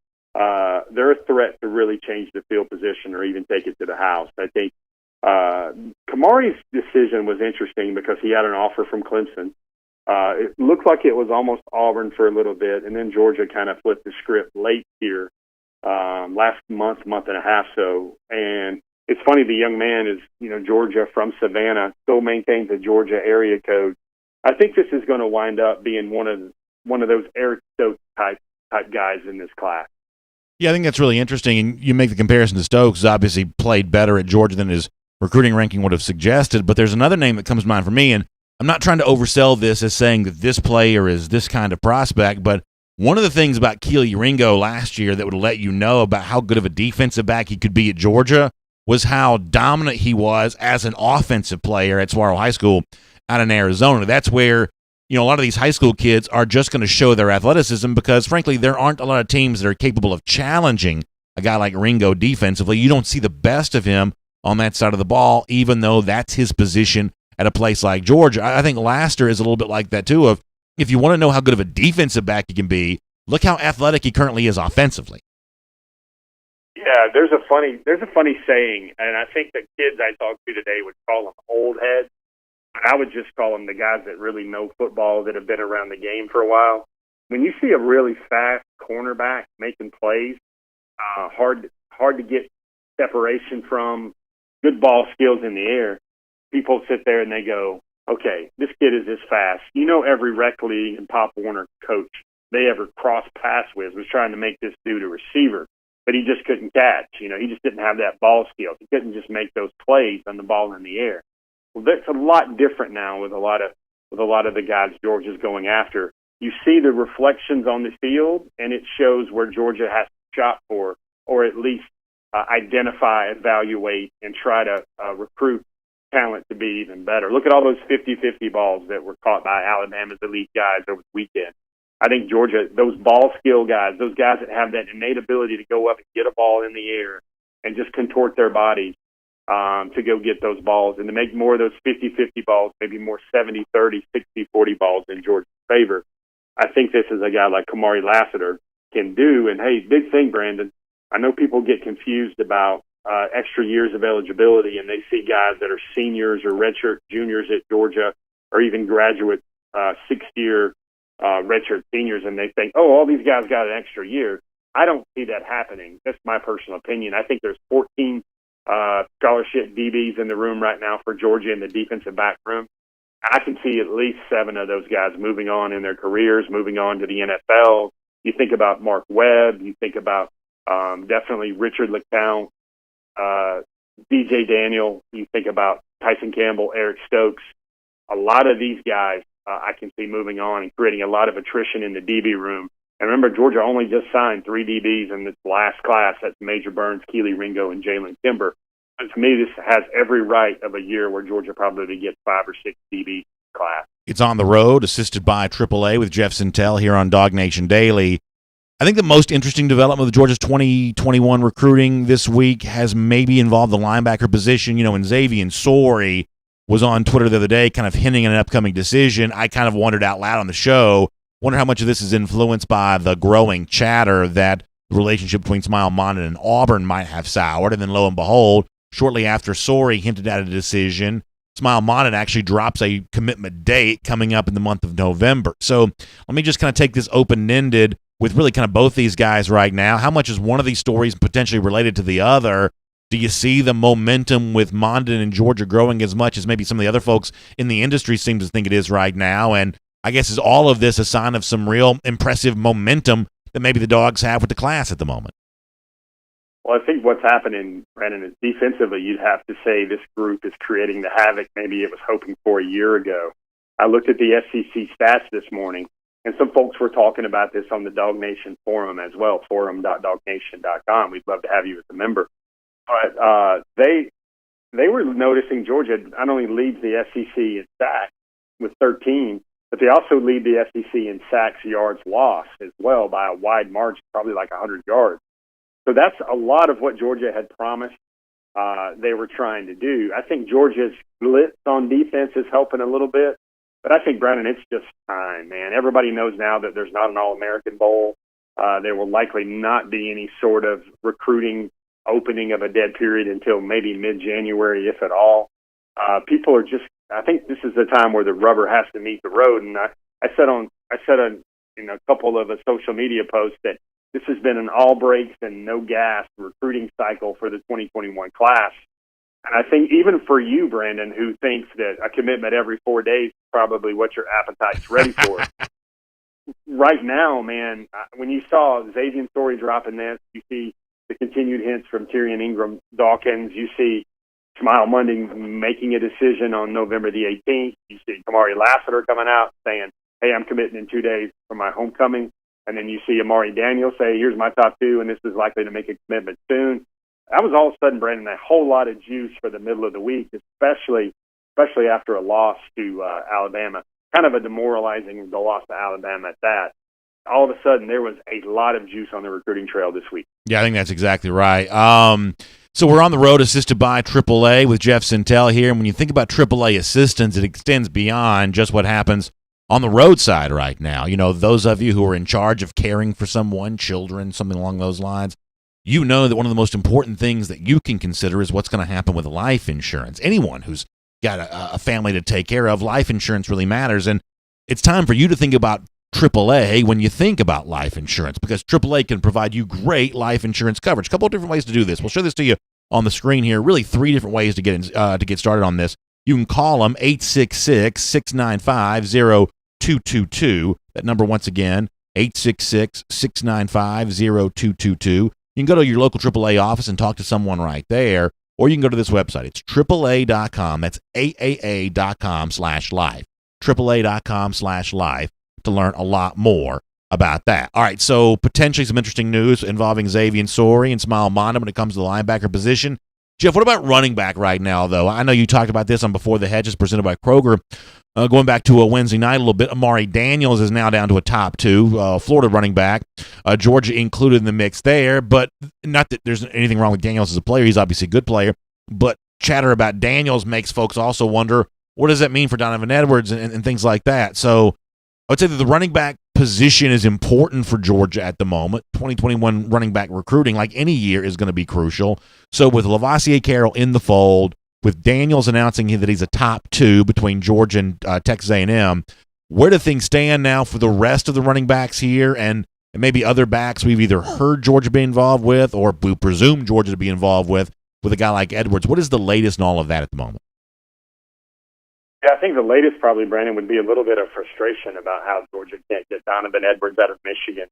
They're a threat to really change the field position or even take it to the house. I think Kamari's decision was interesting because he had an offer from Clemson. It looked like it was almost Auburn for a little bit, and then Georgia kind of flipped the script late here, last month and a half so. And it's funny, the young man is, Georgia from Savannah, still maintains a Georgia area code. I think this is going to wind up being one of those Eric Stokes type guys in this class. Yeah, I think that's really interesting. And you make the comparison to Stokes, who's obviously played better at Georgia than his recruiting ranking would have suggested. But there's another name that comes to mind for me, and I'm not trying to oversell this as saying that this player is this kind of prospect, but one of the things about Keely Ringo last year that would let you know about how good of a defensive back he could be at Georgia was how dominant he was as an offensive player at Saguaro High School out in Arizona. That's where, a lot of these high school kids are just going to show their athleticism because, frankly, there aren't a lot of teams that are capable of challenging a guy like Ringo defensively. You don't see the best of him on that side of the ball, even though that's his position at a place like Georgia. I think Lassiter is a little bit like that, too, of if you want to know how good of a defensive back he can be, look how athletic he currently is offensively. Yeah, there's a funny saying, and I think the kids I talked to today would call them old heads. I would just call them the guys that really know football, that have been around the game for a while. When you see a really fast cornerback making plays, hard to get separation from, good ball skills in the air, people sit there and they go, okay, this kid is this fast. Every rec league and Pop Warner coach they ever crossed paths with was trying to make this dude a receiver, but he just couldn't catch. He just didn't have that ball skill. He couldn't just make those plays on the ball in the air. Well, that's a lot different now with a lot of the guys Georgia's going after. You see the reflections on the field, and it shows where Georgia has to shop for, or at least identify, evaluate, and try to recruit talent to be even better. Look at all those 50-50 balls that were caught by Alabama's elite guys over the weekend. I think Georgia, those ball skill guys, those guys that have that innate ability to go up and get a ball in the air and just contort their bodies to go get those balls and to make more of those 50-50 balls, maybe more 70-30, 60-40 balls in Georgia's favor. I think this is a guy like Kamari Lassiter can do. And, hey, big thing, Brandon, I know people get confused about extra years of eligibility, and they see guys that are seniors or redshirt juniors at Georgia or even graduate sixth-year redshirt seniors, and they think, all these guys got an extra year. I don't see that happening. That's my personal opinion. I think there's 14 scholarship DBs in the room right now for Georgia in the defensive back room. I can see at least 7 of those guys moving on in their careers, moving on to the NFL. You think about Mark Webb. You think about definitely Richard LeCount, DJ Daniel. You think about Tyson Campbell, Eric Stokes. A lot of these guys I can see moving on and creating a lot of attrition in the DB room. And remember, Georgia only just signed 3 DBs in this last class. That's Major Burns, Keely Ringo, and Jalen Kimber. And to me, this has every right of a year where Georgia probably gets 5 or 6 DB class. It's On the Road, assisted by AAA with Jeff Sentel here on DawgNation Daily. I think the most interesting development of Georgia's 2021 recruiting this week has maybe involved the linebacker position. And Xavier Sori was on Twitter the other day kind of hinting at an upcoming decision. I kind of wondered out loud on the show, wonder how much of this is influenced by the growing chatter that the relationship between Smile Mondin and Auburn might have soured. And then lo and behold, shortly after Sori hinted at a decision, Smile Mondin actually drops a commitment date coming up in the month of November. So let me just kind of take this open-ended with really kind of both these guys right now. How much is one of these stories potentially related to the other? Do you see the momentum with Mondin and Georgia growing as much as maybe some of the other folks in the industry seem to think it is right now? And I guess is all of this a sign of some real impressive momentum that maybe the Dogs have with the class at the moment? Well, I think what's happening, Brandon, is defensively, you'd have to say this group is creating the havoc maybe it was hoping for a year ago. I looked at the SEC stats this morning, and some folks were talking about this on the DawgNation forum as well, forum.dawgnation.com. We'd love to have you as a member. But they were noticing Georgia not only leads the SEC in sacks with 13, but they also lead the SEC in sacks, yards lost as well by a wide margin, probably like 100 yards. So that's a lot of what Georgia had promised they were trying to do. I think Georgia's blitz on defense is helping a little bit. But I think, Brandon, it's just time, man. Everybody knows now that there's not an All-American Bowl. There will likely not be any sort of recruiting opening of a dead period until maybe mid-January, if at all. People are just, I think this is the time where the rubber has to meet the road. And I said on a couple of social media posts that this has been an all brakes and no gas recruiting cycle for the 2021 class. And I think even for you, Brandon, who thinks that a commitment every 4 days is probably what your appetite's ready for. Right now, man, when you saw Xavier Story dropping this, you see the continued hints from Tyrion Ingram Dawkins, you see Smile Monday making a decision on November the 18th, you see Kamari Lassiter coming out saying, hey, I'm committing in 2 days for my homecoming. And then you see Amari Daniel say, here's my top two, and this is likely to make a commitment soon. That was all of a sudden, Brandon, a whole lot of juice for the middle of the week, especially after a loss to Alabama. Kind of a demoralizing loss to Alabama at that. All of a sudden, there was a lot of juice on the recruiting trail this week. Yeah, I think that's exactly right. So we're on the road assisted by AAA with Jeff Sentel here. And when you think about AAA assistance, it extends beyond just what happens on the roadside right now. You know, those of you who are in charge of caring for someone, children, something along those lines, you know that one of the most important things that you can consider is what's going to happen with life insurance. Anyone who's got a family to take care of, life insurance really matters. And it's time for you to think about AAA when you think about life insurance, because AAA can provide you great life insurance coverage. A couple of different ways to do this. We'll show this to you on the screen here. Really 3 different ways to get started on this. You can call them 866-695-0222. That number once again, 866-695-0222. You can go to your local AAA office and talk to someone right there, or you can go to this website. It's AAA.com. That's AAA.com/life. AAA.com/life to learn a lot more about that. All right, so potentially some interesting news involving Xavier Story and Smile Monda when it comes to the linebacker position. Jeff, what about running back right now, though? I know you talked about this on Before the Hedges, presented by Kroger. Going back to a Wednesday night a little bit, Amari Daniels is now down to a top 2, Florida running back. Georgia included in the mix there, but not that there's anything wrong with Daniels as a player. He's obviously a good player, but chatter about Daniels makes folks also wonder, what does that mean for Donovan Edwards and things like that? So I would say that the running back position is important for Georgia at the moment. 2021 running back recruiting, like any year, is going to be crucial. So with Lassiter Carroll in the fold, with Daniels announcing that he's a top 2 between Georgia and Texas A&M, where do things stand now for the rest of the running backs here and maybe other backs we've either heard Georgia be involved with or we presume Georgia to be involved with a guy like Edwards? What is the latest in all of that at the moment? Yeah, I think the latest probably, Brandon, would be a little bit of frustration about how Georgia can't get Donovan Edwards out of Michigan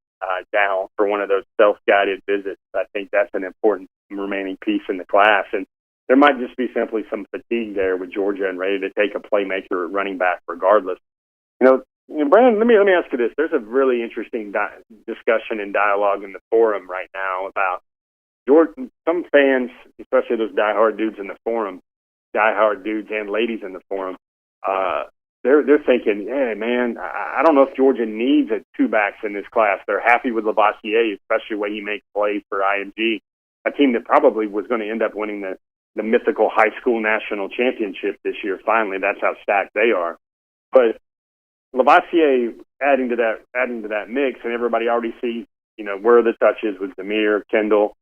down for one of those self-guided visits. I think that's an important remaining piece in the class. And there might just be simply some fatigue there with Georgia and ready to take a playmaker at running back regardless. Brandon, let me ask you this. There's a really interesting discussion and dialogue in the forum right now about Georgia. Some fans, especially those diehard dudes in the forum, diehard dudes and ladies in the forum, they're thinking, hey, man, I don't know if Georgia needs 2 backs in this class. They're happy with Lassiter, especially when he makes plays for IMG, a team that probably was going to end up winning the mythical high school national championship this year. Finally, that's how stacked they are. But Lassiter adding to that mix, and everybody already sees, where are the touches with Zamir, Kendall,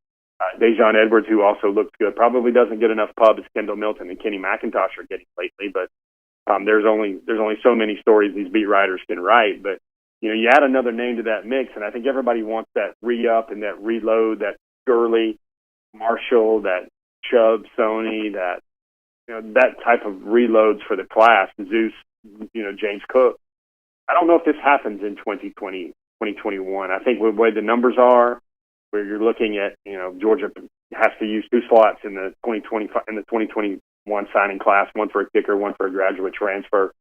Dejon Edwards, who also looks good. Probably doesn't get enough pub as Kendall Milton and Kenny McIntosh are getting lately, but there's only so many stories these beat writers can write. But you add another name to that mix, and I think everybody wants that re-up and that reload, that Gurley, Marshall, that Chubb, Sony, that type of reloads for the class. Zeus, James Cook. I don't know if this happens in 2020, 2021. I think with the way the numbers are, where you're looking at, Georgia has to use 2 slots in the 2021 signing class, one for a kicker, one for a graduate transfer,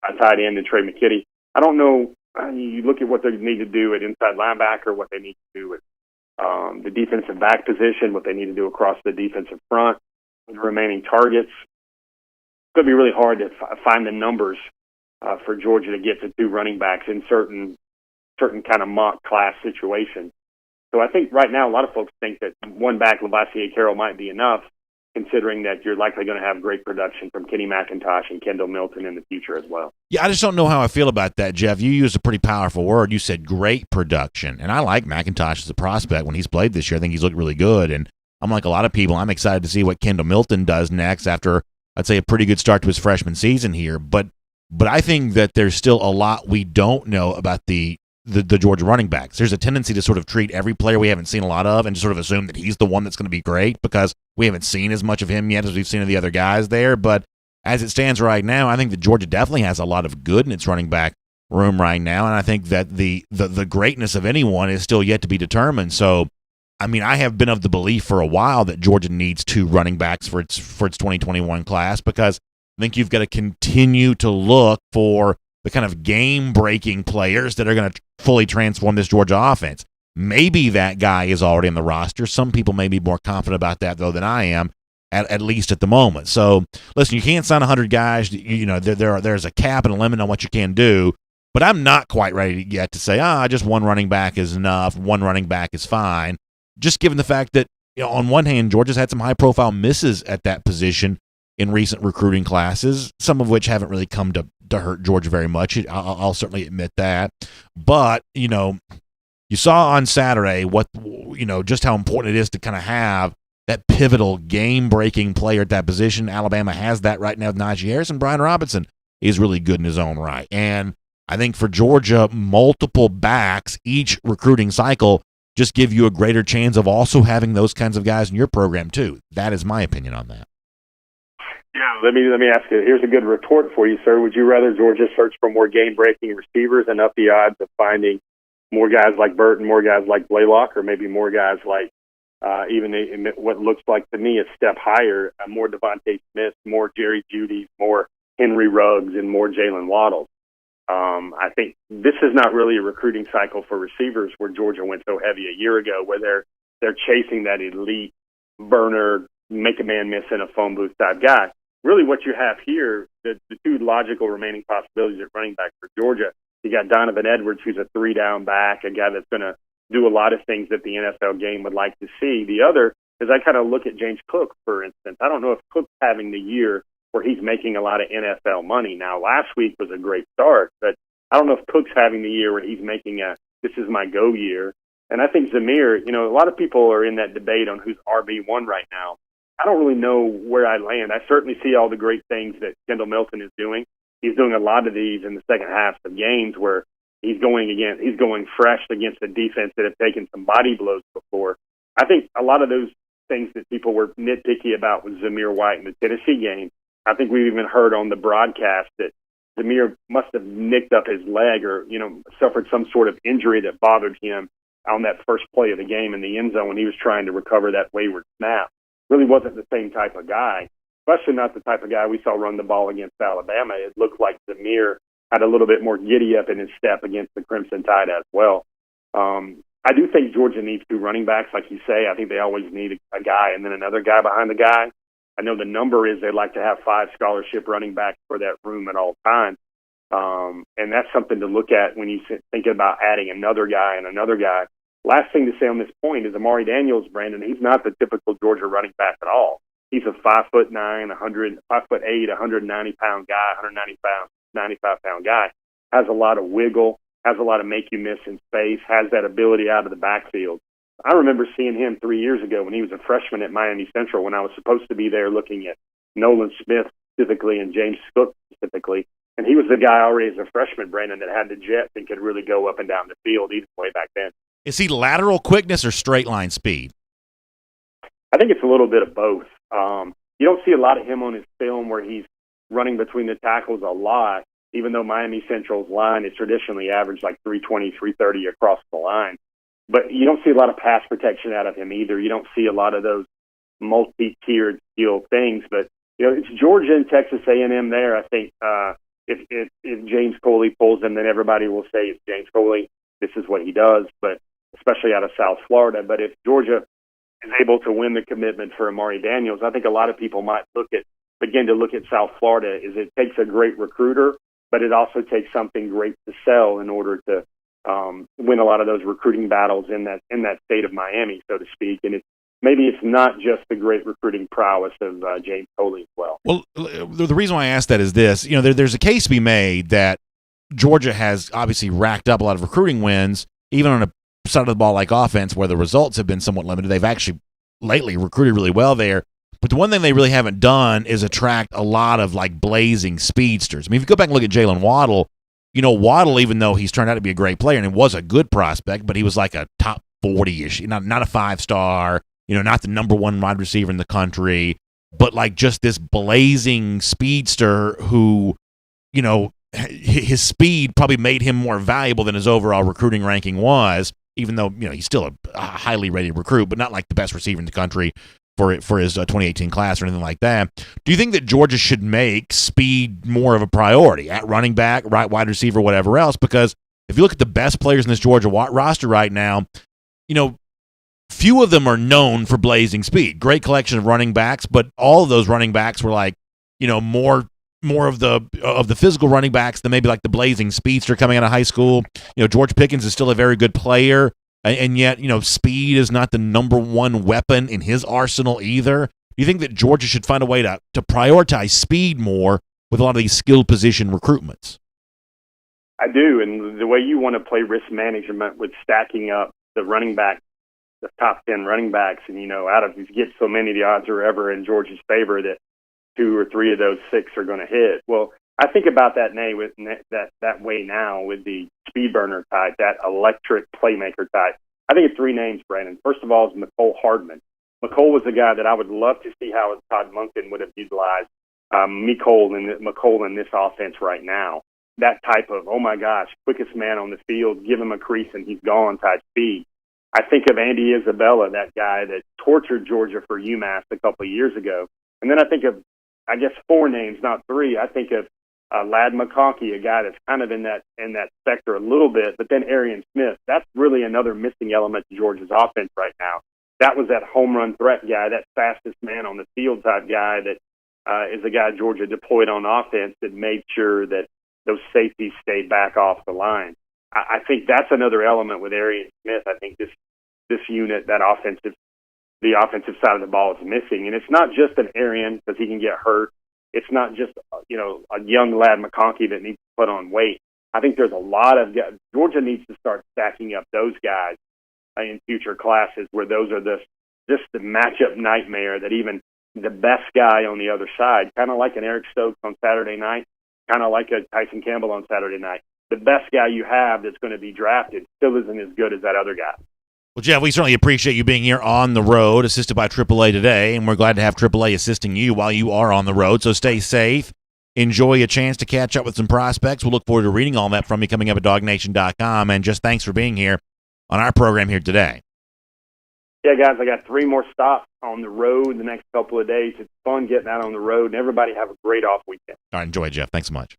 a tight end, and Trey McKitty. I don't know. You look at what they need to do at inside linebacker, what they need to do at the defensive back position, what they need to do across the defensive front, with the remaining targets. It's going to be really hard to find the numbers for Georgia to get to 2 running backs in certain kind of mock class situations. So I think right now a lot of folks think that 1 back, Lassiter Carroll, might be enough. considering that you're likely going to have great production from Kenny McIntosh and Kendall Milton in the future as well. Yeah, I just don't know how I feel about that, Jeff. You used a pretty powerful word. You said great production, and I like McIntosh as a prospect. When he's played this year, I think he's looked really good, and I'm like a lot of people, I'm excited to see what Kendall Milton does next after, I'd say, a pretty good start to his freshman season here. But I think that there's still a lot we don't know about the Georgia running backs. There's a tendency to sort of treat every player we haven't seen a lot of and just sort of assume that he's the one that's going to be great because we haven't seen as much of him yet as we've seen of the other guys there. But as it stands right now, I think that Georgia definitely has a lot of good in its running back room right now, and I think that the greatness of anyone is still yet to be determined. So, I mean, I have been of the belief for a while that Georgia needs 2 running backs for its 2021 class because I think you've got to continue to look for the kind of game-breaking players that are going to fully transform this Georgia offense. Maybe that guy is already on the roster. Some people may be more confident about that, though, than I am, at least at the moment. So, listen, you can't sign 100 guys. You know, there's a cap and a limit on what you can do, but I'm not quite ready yet to say, just one running back is enough, one running back is fine, just given the fact that, you know, on one hand, Georgia's had some high-profile misses at that position in recent recruiting classes, some of which haven't really come to hurt Georgia very much. I'll certainly admit that. But, you know, you saw on Saturday just how important it is to kind of have that pivotal game-breaking player at that position. Alabama has that right now with Najee Harris, and Brian Robinson is really good in his own right. And I think for Georgia, multiple backs each recruiting cycle just give you a greater chance of also having those kinds of guys in your program too. That is my opinion on that. Yeah, let me ask you. Here's a good retort for you, sir. Would you rather Georgia search for more game-breaking receivers and up the odds of finding more guys like Burton, more guys like Blaylock, or maybe more guys like even what looks like to me a step higher, more Devontae Smith, more Jerry Jeudy, more Henry Ruggs, and more Jalen Waddle? I think this is not really a recruiting cycle for receivers where Georgia went so heavy a year ago, where they're chasing that elite burner, make a man miss in a phone booth type guy. Really what you have here, the 2 logical remaining possibilities at running back for Georgia, you got Donovan Edwards, who's a 3-down back, a guy that's going to do a lot of things that the NFL game would like to see. The other is I kind of look at James Cook, for instance. I don't know if Cook's having the year where he's making a lot of NFL money. Now, last week was a great start, but I don't know if Cook's having the year where he's making this is my go year. And I think Zamir, you know, a lot of people are in that debate on who's RB1 right now. I don't really know where I land. I certainly see all the great things that Kendall Milton is doing. He's doing a lot of these in the second half of games where he's going fresh against a defense that have taken some body blows before. I think a lot of those things that people were nitpicky about with Zamir White in the Tennessee game, I think we even heard on the broadcast that Zamir must have nicked up his leg or, you know, suffered some sort of injury that bothered him on that first play of the game in the end zone when he was trying to recover that wayward snap. Really wasn't the same type of guy, especially not the type of guy we saw run the ball against Alabama. It looked like Zamir had a little bit more giddy up in his step against the Crimson Tide as well. I do think Georgia needs 2 running backs, like you say. I think they always need a guy and then another guy behind the guy. I know the number is they like to have 5 scholarship running backs for that room at all times. And that's something to loot at when you think about adding another guy and another guy. Last thing to say on this point is Amari Daniels, Brandon. He's not the typical Georgia running back at all. He's a 5'9", 5'8", 190-pound guy, 95-pound guy. Has a lot of wiggle, has a lot of make you miss in space, has that ability out of the backfield. I remember seeing him 3 years ago when he was a freshman at Miami Central when I was supposed to be there looking at Nolan Smith specifically and James Cook specifically. And he was the guy already as a freshman, Brandon, that had the jets and could really go up and down the field even way back then. Is he lateral quickness or straight line speed? I think it's a little bit of both. You don't see a lot of him on his film where he's running between the tackles a lot, even though Miami Central's line is traditionally averaged like 320, 330 across the line. But you don't see a lot of pass protection out of him either. You don't see a lot of those multi-tiered skill things. But, you know, it's Georgia and Texas A&M there. I think if James Coley pulls them, then everybody will say it's James Coley. This is what he does, but especially out of South Florida. But if Georgia is able to win the commitment for Amari Daniels, I think a lot of people might begin to look at South Florida is it takes a great recruiter, but it also takes something great to sell in order to win a lot of those recruiting battles in that state of Miami, so to speak. And maybe it's not just the great recruiting prowess of James Coley as well. Well, the reason why I asked that is this. There's a case to be made that Georgia has obviously racked up a lot of recruiting wins, even on a side of the ball like offense where the results have been somewhat limited. They've actually lately recruited really well there. But the one thing they really haven't done is attract a lot of like blazing speedsters. I mean, if you go back and look at Jalen Waddle, Waddle, even though he's turned out to be a great player and he was a good prospect, but he was like a top 40-ish, not a 5-star, not the number one wide receiver in the country, but like just this blazing speedster who, his speed probably made him more valuable than his overall recruiting ranking was, even though, he's still a highly rated recruit, but not like the best receiver in the country for his 2018 class or anything like that. Do you think that Georgia should make speed more of a priority at running back, right wide receiver, whatever else? Because if you look at the best players in this Georgia roster right now, few of them are known for blazing speed. Great collection of running backs, but all of those running backs were like, more of the physical running backs than maybe like the blazing speedster coming out of high school. George Pickens is still a very good player, and yet, speed is not the number one weapon in his arsenal either. Do you think that Georgia should find a way to prioritize speed more with a lot of these skilled position recruitments? I do, and the way you want to play risk management with stacking up the running back, the top 10 running backs, and out of you get so many, the odds are ever in Georgia's favor that 2 or 3 of those 6 are going to hit. Well, I think about that way now with the speed burner type, that electric playmaker type. I think of 3 names, Brandon. First of all is McCole Hardman. McCole was a guy that I would love to see how Todd Monken would have utilized McCole in this offense right now. That type of, oh my gosh, quickest man on the field, give him a crease and he's gone type speed. I think of Andy Isabella, that guy that tortured Georgia for UMass a couple of years ago. And then I think of, 4 names, not 3. I think of Ladd McConkey, a guy that's kind of in that sector a little bit, but then Arian Smith. That's really another missing element to Georgia's offense right now. That was that home run threat guy, that fastest man on the field type guy that is a guy Georgia deployed on offense that made sure that those safeties stayed back off the line. I think that's another element with Arian Smith. I think this unit, the offensive side of the ball is missing. And it's not just an Arian because he can get hurt. It's not just, a young Ladd McConkey that needs to put on weight. I think there's a lot of guys. Georgia needs to start stacking up those guys in future classes where those are just the matchup nightmare that even the best guy on the other side, kind of like an Eric Stokes on Saturday night, kind of like a Tyson Campbell on Saturday night, the best guy you have that's going to be drafted still isn't as good as that other guy. Well, Jeff, we certainly appreciate you being here on the road, assisted by AAA today, and we're glad to have AAA assisting you while you are on the road. So stay safe. Enjoy a chance to catch up with some prospects. We'll look forward to reading all that from you coming up at DawgNation.com. And just thanks for being here on our program here today. Yeah, guys, I got 3 more stops on the road the next couple of days. It's fun getting out on the road, and everybody have a great off weekend. All right, enjoy, Jeff. Thanks so much.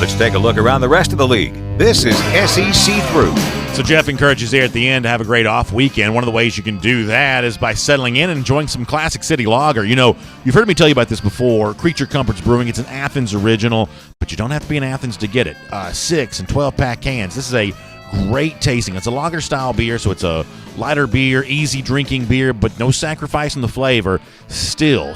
Let's take a look around the rest of the league. This is SEC Through. So Jeff encourages there at the end to have a great off weekend. One of the ways you can do that is by settling in and enjoying some Classic City Lager. You've heard me tell you about this before. Creature Comforts Brewing. It's an Athens original, but you don't have to be in Athens to get it. 6 and 12-pack cans. This is a great tasting. It's a lager-style beer, so it's a lighter beer, easy drinking beer, but no sacrifice in the flavor. Still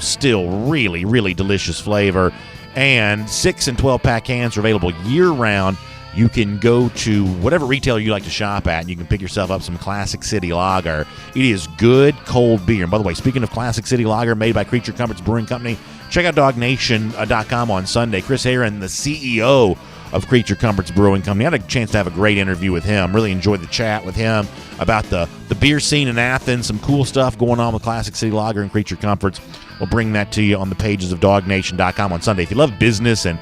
really, really delicious flavor. And 6 and 12-pack cans are available year-round. You can go to whatever retailer you like to shop at, and you can pick yourself up some Classic City Lager. It is good, cold beer. And by the way, speaking of Classic City Lager made by Creature Comforts Brewing Company, check out DawgNation.com on Sunday. Chris Herron, the CEO of Creature Comforts Brewing Company. I had a chance to have a great interview with him. Really enjoyed the chat with him about the beer scene in Athens, some cool stuff going on with Classic City Lager and Creature Comforts. We'll bring that to you on the pages of DawgNation.com on Sunday. If you love business and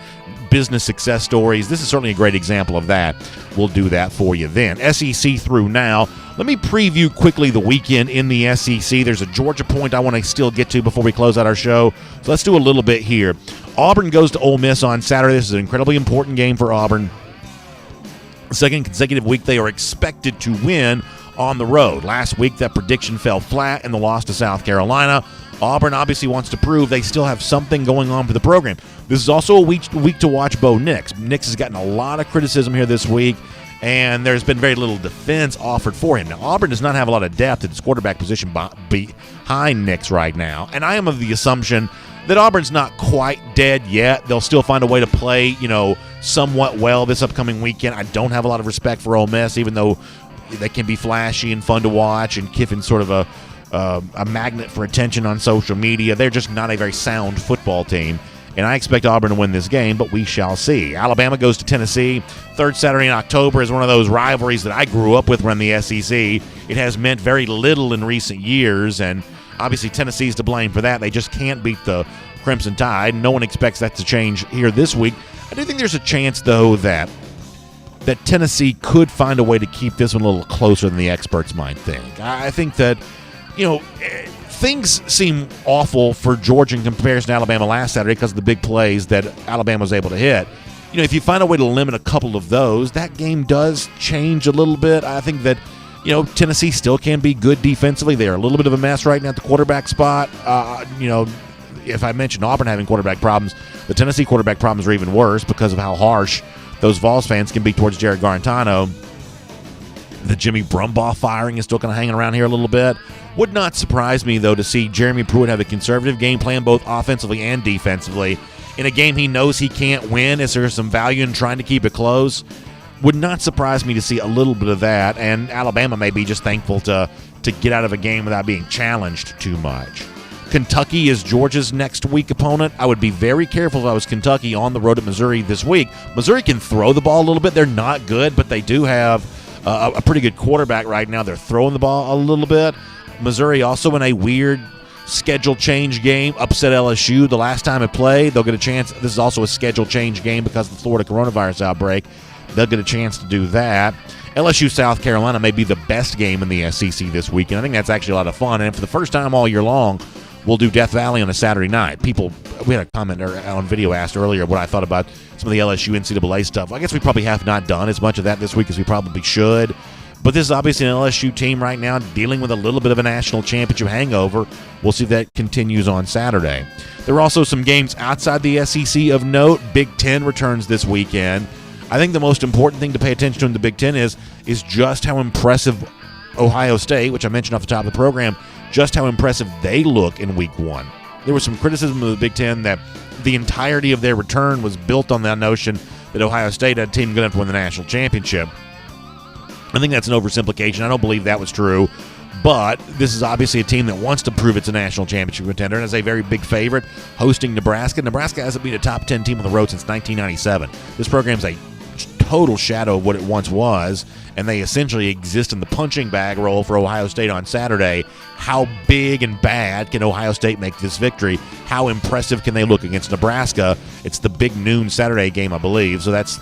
business success stories, this is certainly a great example of that. We'll do that for you then. SEC Through now. Let me preview quickly the weekend in the SEC. There's a Georgia point I want to still get to before we close out our show. So let's do a little bit here. Auburn goes to Ole Miss on Saturday. This is an incredibly important game for Auburn. Second consecutive week they are expected to win on the road. Last week that prediction fell flat in the loss to South Carolina. Auburn obviously wants to prove they still have something going on for the program. This is also a week to watch Bo Nix. Nix has gotten a lot of criticism here this week, and there's been very little defense offered for him. Now, Auburn does not have a lot of depth at its quarterback position behind Nix right now, and I am of the assumption that Auburn's not quite dead yet. They'll still find a way to play, somewhat well this upcoming weekend. I don't have a lot of respect for Ole Miss, even though they can be flashy and fun to watch, and Kiffin's sort of a magnet for attention on social media. They're just not a very sound football team, and I expect Auburn to win this game, but we shall see. Alabama goes to Tennessee. Third Saturday in October is one of those rivalries that I grew up with around the SEC. It has meant very little in recent years, and obviously Tennessee's to blame for that. They just can't beat the Crimson Tide. No one expects that to change here this week. I do think there's a chance, though, that Tennessee could find a way to keep this one a little closer than the experts might think. I think that, things seem awful for Georgia in comparison to Alabama last Saturday because of the big plays that Alabama was able to hit. If you find a way to limit a couple of those, that game does change a little bit. I think that, Tennessee still can be good defensively. They're a little bit of a mess right now at the quarterback spot. If I mentioned Auburn having quarterback problems, the Tennessee quarterback problems are even worse because of how harsh those Vols fans can be towards Jared Garantano. The Jimmy Brumbaugh firing is still kind of hanging around here a little bit. Would not surprise me, though, to see Jeremy Pruitt have a conservative game plan both offensively and defensively. In a game he knows he can't win, is there some value in trying to keep it close? Would not surprise me to see a little bit of that, and Alabama may be just thankful to get out of a game without being challenged too much. Kentucky is Georgia's next week opponent. I would be very careful if I was Kentucky on the road at Missouri this week. Missouri can throw the ball a little bit. They're not good, but they do have a pretty good quarterback right now. They're throwing the ball a little bit. Missouri also in a weird schedule change game, upset LSU the last time it played. They'll get a chance. This is also a schedule change game because of the Florida coronavirus outbreak. They'll get a chance to do that. LSU South Carolina may be the best game in the SEC this weekend. I think that's actually a lot of fun. And for the first time all year long, we'll do Death Valley on a Saturday night. We had a comment on video asked earlier what I thought about some of the LSU NCAA stuff. I guess we probably have not done as much of that this week as we probably should. But this is obviously an LSU team right now dealing with a little bit of a national championship hangover. We'll see if that continues on Saturday. There are also some games outside the SEC of note. Big Ten returns this weekend. I think the most important thing to pay attention to in the Big Ten is just how impressive Ohio State, which I mentioned off the top of the program, just how impressive they look in Week 1. There was some criticism of the Big Ten that the entirety of their return was built on that notion that Ohio State had a team good enough to win the national championship. I think that's an oversimplification. I don't believe that was true. But this is obviously a team that wants to prove it's a national championship contender and is a very big favorite hosting Nebraska. Nebraska hasn't beat a top 10 team on the road since 1997. This program's a total shadow of what it once was, and they essentially exist in the punching bag role for Ohio State on Saturday. How big and bad can Ohio State make this victory? How impressive can they look against Nebraska? It's the big noon Saturday game, I believe, so that's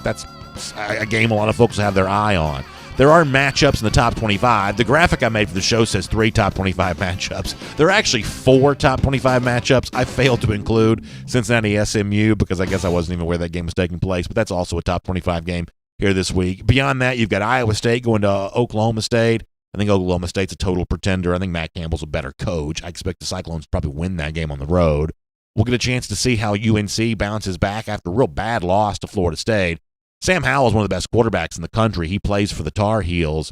a game a lot of folks have their eye on. There are matchups in the top 25. The graphic I made for the show says 3 top 25 matchups. There are actually 4 top 25 matchups. I failed to include Cincinnati SMU because I guess I wasn't even aware that game was taking place, but that's also a top 25 game here this week. Beyond that, you've got Iowa State going to Oklahoma State. I think Oklahoma State's a total pretender. I think Matt Campbell's a better coach. I expect the Cyclones to probably win that game on the road. We'll get a chance to see how UNC bounces back after a real bad loss to Florida State. Sam Howell is one of the best quarterbacks in the country. He plays for the Tar Heels.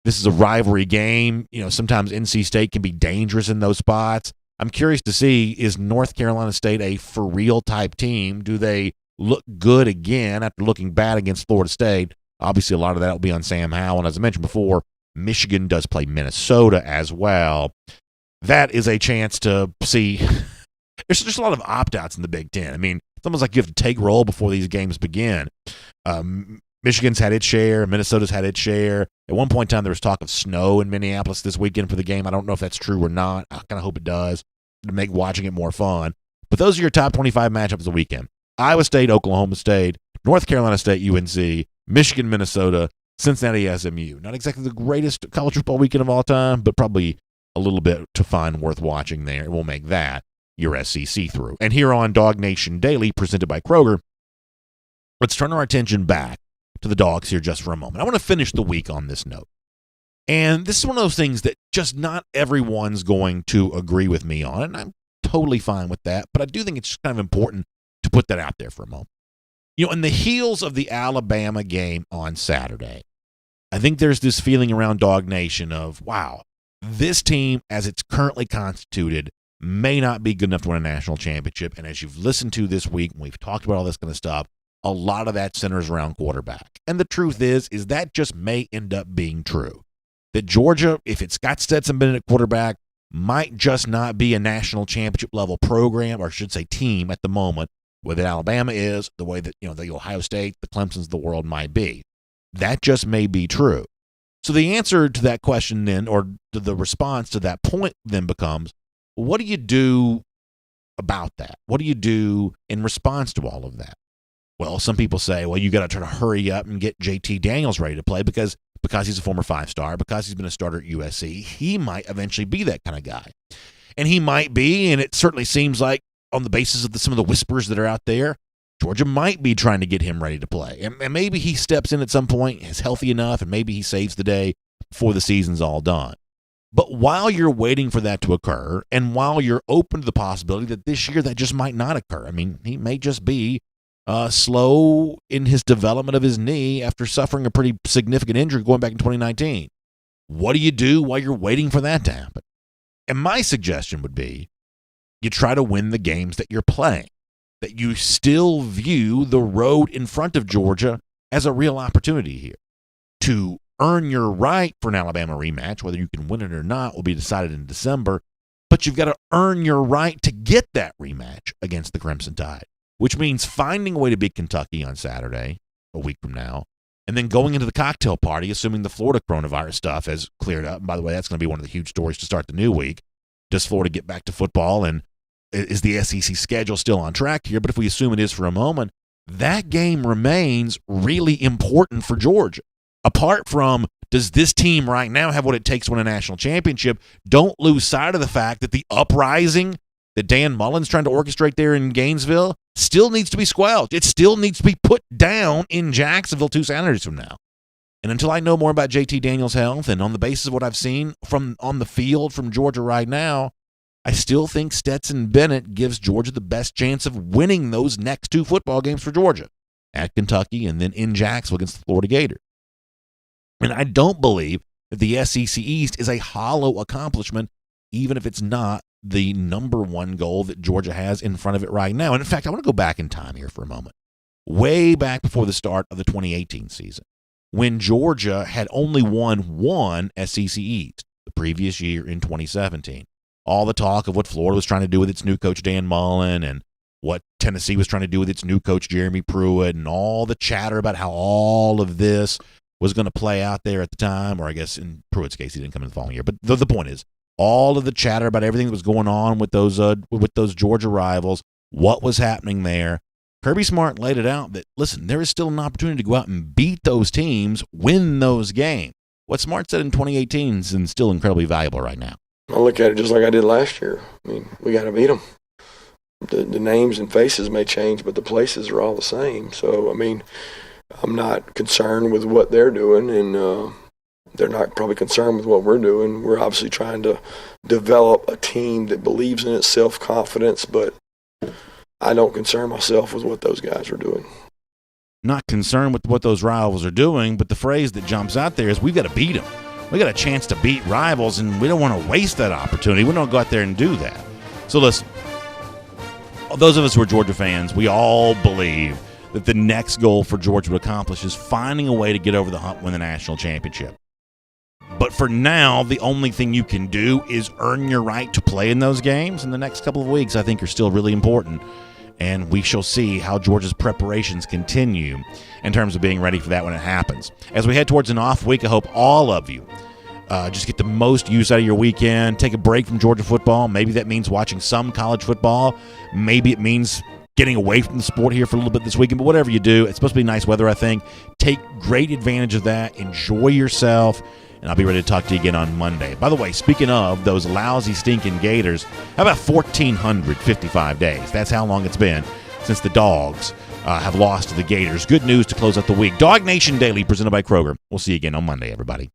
This is a rivalry game. Sometimes NC State can be dangerous in those spots. I'm curious to see, is North Carolina State a for-real type team? Do they look good again after looking bad against Florida State? Obviously, a lot of that will be on Sam Howell. And as I mentioned before, Michigan does play Minnesota as well. That is a chance to see. There's just a lot of opt-outs in the Big Ten. I mean, it's almost like you have to take roll before these games begin. Michigan's had its share. Minnesota's had its share. At one point in time, there was talk of snow in Minneapolis this weekend for the game. I don't know if that's true or not. I kind of hope it does to make watching it more fun. But those are your top 25 matchups of the weekend. Iowa State, Oklahoma State, North Carolina State, UNC, Michigan, Minnesota, Cincinnati, SMU. Not exactly the greatest college football weekend of all time, but probably a little bit to find worth watching there. We'll make that your SEC through. And here on DawgNation Daily, presented by Kroger, let's turn our attention back to the Dogs here just for a moment. I want to finish the week on this note. And this is one of those things that just not everyone's going to agree with me on, and I'm totally fine with that, but I do think it's kind of important to put that out there for a moment. In the heels of the Alabama game on Saturday, I think there's this feeling around Dog Nation of, wow, this team, as it's currently constituted, may not be good enough to win a national championship. And as you've listened to this week, and we've talked about all this kind of stuff, a lot of that centers around quarterback. And the truth is that just may end up being true. That Georgia, if it's got Stetson Bennett at quarterback, might just not be a national championship level program, or I should say team at the moment, where that Alabama is, the way that the Ohio State, the Clemsons of the world might be. That just may be true. So the answer to that question then, or the response to that point then becomes, what do you do about that? What do you do in response to all of that? Well, some people say, well, you got to try to hurry up and get JT Daniels ready to play because he's a former 5-star, because he's been a starter at USC, he might eventually be that kind of guy. And he might be, and it certainly seems like on the basis of some of the whispers that are out there, Georgia might be trying to get him ready to play. And maybe he steps in at some point, is healthy enough, and maybe he saves the day before the season's all done. But while you're waiting for that to occur, and while you're open to the possibility that this year that just might not occur, I mean, he may just be slow in his development of his knee after suffering a pretty significant injury going back in 2019. What do you do while you're waiting for that to happen? And my suggestion would be you try to win the games that you're playing, that you still view the road in front of Georgia as a real opportunity here. To earn your right for an Alabama rematch, whether you can win it or not will be decided in December, but you've got to earn your right to get that rematch against the Crimson Tide, which means finding a way to beat Kentucky on Saturday, a week from now, and then going into the cocktail party, assuming the Florida coronavirus stuff has cleared up. And by the way, that's going to be one of the huge stories to start the new week. Does Florida get back to football, and is the SEC schedule still on track here? But if we assume it is for a moment, that game remains really important for Georgia. Apart from, does this team right now have what it takes to win a national championship, don't lose sight of the fact that the uprising that Dan Mullen's trying to orchestrate there in Gainesville still needs to be squelched. It still needs to be put down in Jacksonville 2 Saturdays from now. And until I know more about JT Daniels' health, and on the basis of what I've seen from on the field from Georgia right now, I still think Stetson Bennett gives Georgia the best chance of winning those next 2 football games for Georgia, at Kentucky and then in Jacksonville against the Florida Gators. And I don't believe that the SEC East is a hollow accomplishment, even if it's not the number one goal that Georgia has in front of it right now. And in fact, I want to go back in time here for a moment. Way back before the start of the 2018 season, when Georgia had only won one SEC East the previous year in 2017. All the talk of what Florida was trying to do with its new coach Dan Mullen, and what Tennessee was trying to do with its new coach Jeremy Pruitt, and all the chatter about how all of this was going to play out there at the time, or I guess in Pruitt's case, he didn't come in the following year. But the point is, all of the chatter about everything that was going on with those Georgia rivals, what was happening there. Kirby Smart laid it out that, listen, there is still an opportunity to go out and beat those teams, win those games. What Smart said in 2018 is still incredibly valuable right now. I look at it just like I did last year. I mean, we got to beat them. The names and faces may change, but the places are all the same. So, I mean, I'm not concerned with what they're doing, and they're not probably concerned with what we're doing. We're obviously trying to develop a team that believes in its self-confidence, but I don't concern myself with what those guys are doing. Not concerned with what those rivals are doing, but the phrase that jumps out there is we've got to beat them. We got a chance to beat rivals, and we don't want to waste that opportunity. We don't go out there and do that. So listen, those of us who are Georgia fans, we all believe that the next goal for Georgia to accomplish is finding a way to get over the hump, win the national championship. But for now, the only thing you can do is earn your right to play in those games. And the next couple of weeks, I think, are still really important. And we shall see how Georgia's preparations continue in terms of being ready for that when it happens. As we head towards an off week, I hope all of you just get the most use out of your weekend. Take a break from Georgia football. Maybe that means watching some college football. Maybe it means getting away from the sport here for a little bit this weekend. But whatever you do, it's supposed to be nice weather, I think. Take great advantage of that. Enjoy yourself. And I'll be ready to talk to you again on Monday. By the way, speaking of those lousy, stinking Gators, how about 1,455 days? That's how long it's been since the Dogs have lost to the Gators. Good news to close out the week. DawgNation Daily, presented by Kroger. We'll see you again on Monday, everybody.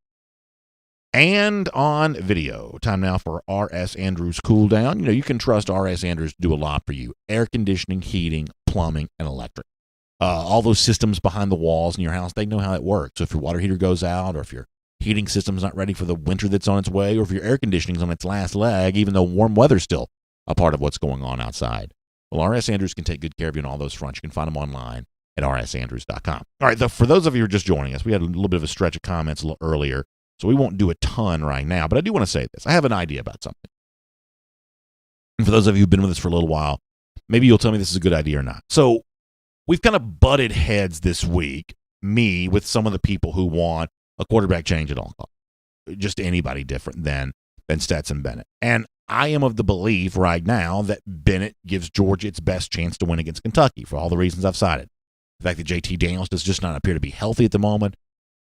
And on video, time now for R.S. Andrews Cool Down. You know, you can trust R.S. Andrews to do a lot for you. Air conditioning, heating, plumbing, and electric. all those systems behind the walls in your house, they know how it works. So if your water heater goes out, or if your heating system's not ready for the winter that's on its way, or if your air conditioning's on its last leg, even though warm weather's still a part of what's going on outside, well, R.S. Andrews can take good care of you on all those fronts. You can find them online at rsandrews.com. All right, for those of you who are just joining us, we had a little bit of a stretch of comments a little earlier, so we won't do a ton right now, but I do want to say this. I have an idea about something. And for those of you who've been with us for a little while, maybe you'll tell me this is a good idea or not. So we've kind of butted heads this week, me with some of the people who want a quarterback change at all costs. Just anybody different than Stetson Bennett. And I am of the belief right now that Bennett gives Georgia its best chance to win against Kentucky for all the reasons I've cited. The fact that JT Daniels does just not appear to be healthy at the moment,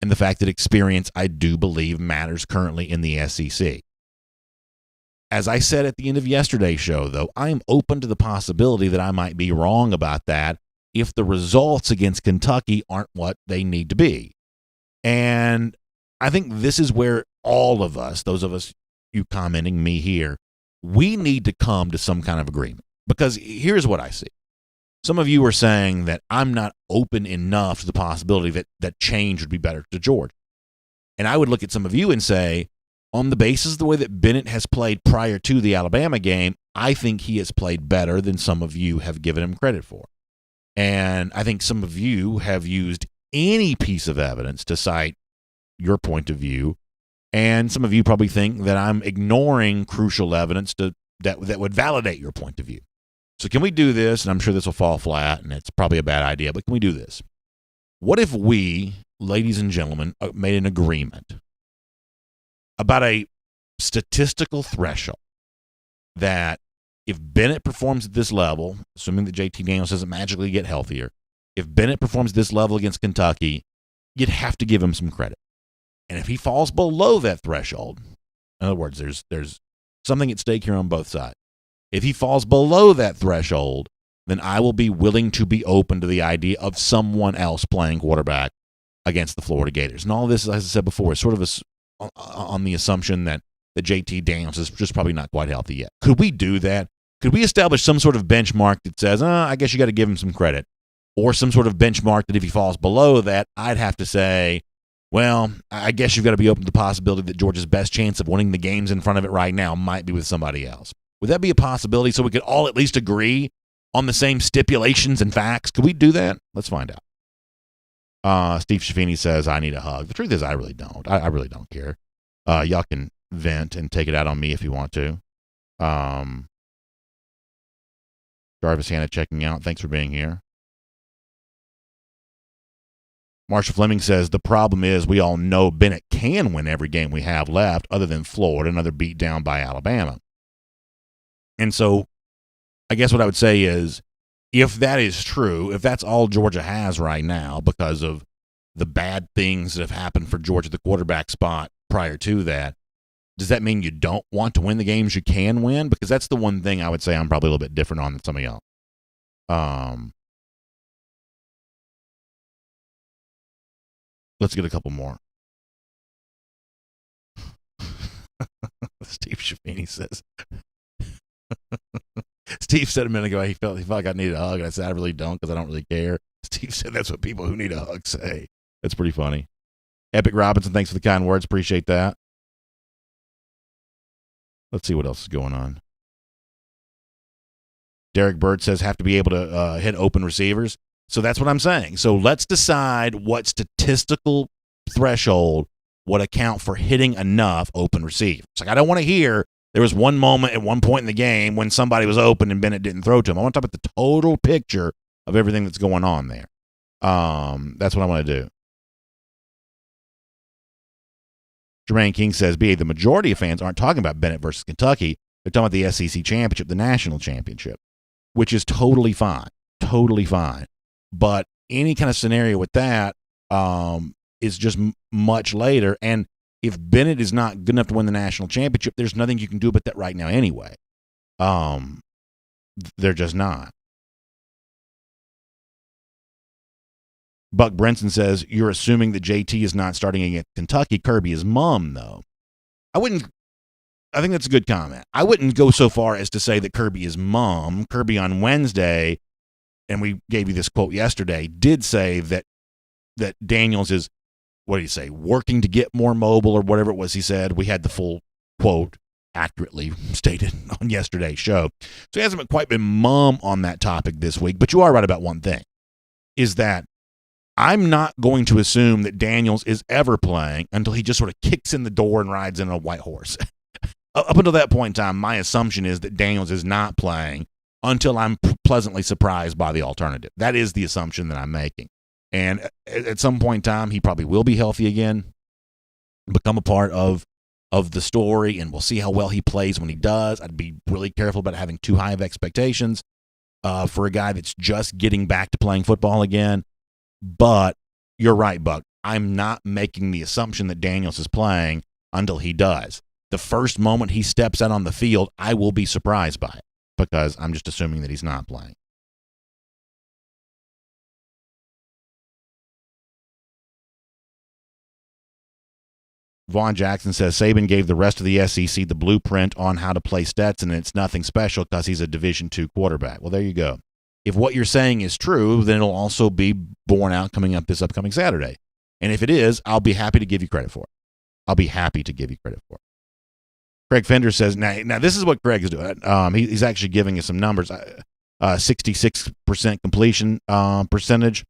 and the fact that experience, I do believe, matters currently in the SEC. As I said at the end of yesterday's show, though, I am open to the possibility that I might be wrong about that if the results against Kentucky aren't what they need to be. And I think this is where all of us, those of us, you commenting, me here, we need to come to some kind of agreement. Because here's what I see. Some of you are saying that I'm not open enough to the possibility that change would be better to Georgia. And I would look at some of you and say, on the basis of the way that Bennett has played prior to the Alabama game, I think he has played better than some of you have given him credit for. And I think some of you have used any piece of evidence to cite your point of view. And some of you probably think that I'm ignoring crucial evidence that would validate your point of view. So can we do this? And I'm sure this will fall flat, and it's probably a bad idea, but can we do this? What if we, ladies and gentlemen, made an agreement about a statistical threshold that if Bennett performs at this level, assuming that JT Daniels doesn't magically get healthier, if Bennett performs at this level against Kentucky, you'd have to give him some credit. And if he falls below that threshold, in other words, there's something at stake here on both sides. If he falls below that threshold, then I will be willing to be open to the idea of someone else playing quarterback against the Florida Gators. And all of this, as I said before, is sort of on the assumption that JT Daniels is just probably not quite healthy yet. Could we do that? Could we establish some sort of benchmark that says, I guess you got to give him some credit? Or some sort of benchmark that if he falls below that, I'd have to say, well, I guess you've got to be open to the possibility that Georgia's best chance of winning the games in front of it right now might be with somebody else. Would that be a possibility so we could all at least agree on the same stipulations and facts? Could we do that? Let's find out. Steve Schaffini says, I need a hug. The truth is, I really don't. I really don't care. Y'all can vent and take it out on me if you want to. Jarvis Hanna checking out. Thanks for being here. Marshall Fleming says, the problem is we all know Bennett can win every game we have left other than Florida, another beat down by Alabama. And so I guess what I would say is, if that is true, if that's all Georgia has right now because of the bad things that have happened for Georgia at the quarterback spot prior to that, does that mean you don't want to win the games you can win? Because that's the one thing I would say I'm probably a little bit different on than some of y'all. Let's get a couple more. Steve Schaffini says, Steve said a minute ago he felt like I needed a hug, and I said I really don't because I don't really care. Steve said that's what people who need a hug say. That's pretty funny. Epic Robinson, thanks for the kind words. Appreciate that. Let's see what else is going on. Derek Bird says have to be able to hit open receivers. So that's what I'm saying. So let's decide what statistical threshold would account for hitting enough open receivers. Like, I don't want to hear there was one moment at one point in the game when somebody was open and Bennett didn't throw to him. I want to talk about the total picture of everything that's going on there. That's what I want to do. Jermaine King says, B.A., the majority of fans aren't talking about Bennett versus Kentucky. They're talking about the SEC championship, the national championship, which is totally fine. Totally fine. But any kind of scenario with that is just much later. And if Bennett is not good enough to win the national championship, there's nothing you can do about that right now anyway. They're just not. Buck Brenson says, you're assuming that JT is not starting against Kentucky. Kirby is mum, though. I think that's a good comment. I wouldn't go so far as to say that Kirby is mum. Kirby on Wednesday, and we gave you this quote yesterday, did say that Daniels is, what did he say, working to get more mobile or whatever it was he said. We had the full quote accurately stated on yesterday's show. So he hasn't quite been mum on that topic this week, but you are right about one thing, is that I'm not going to assume that Daniels is ever playing until he just sort of kicks in the door and rides in a white horse. Up until that point in time, my assumption is that Daniels is not playing until I'm pleasantly surprised by the alternative. That is the assumption that I'm making. And at some point in time, he probably will be healthy again, become a part of the story, and we'll see how well he plays when he does. I'd be really careful about having too high of expectations for a guy that's just getting back to playing football again. But you're right, Buck. I'm not making the assumption that Daniels is playing until he does. The first moment he steps out on the field, I will be surprised by it because I'm just assuming that he's not playing. Vaughn Jackson says Saban gave the rest of the SEC the blueprint on how to play Stetson, and it's nothing special because he's a Division II quarterback. Well, there you go. If what you're saying is true, then it'll also be borne out coming up this upcoming Saturday. And if it is, I'll be happy to give you credit for it. I'll be happy to give you credit for it. Craig Fender says, now this is what Craig is doing. He's actually giving us some numbers. 66% completion percentage.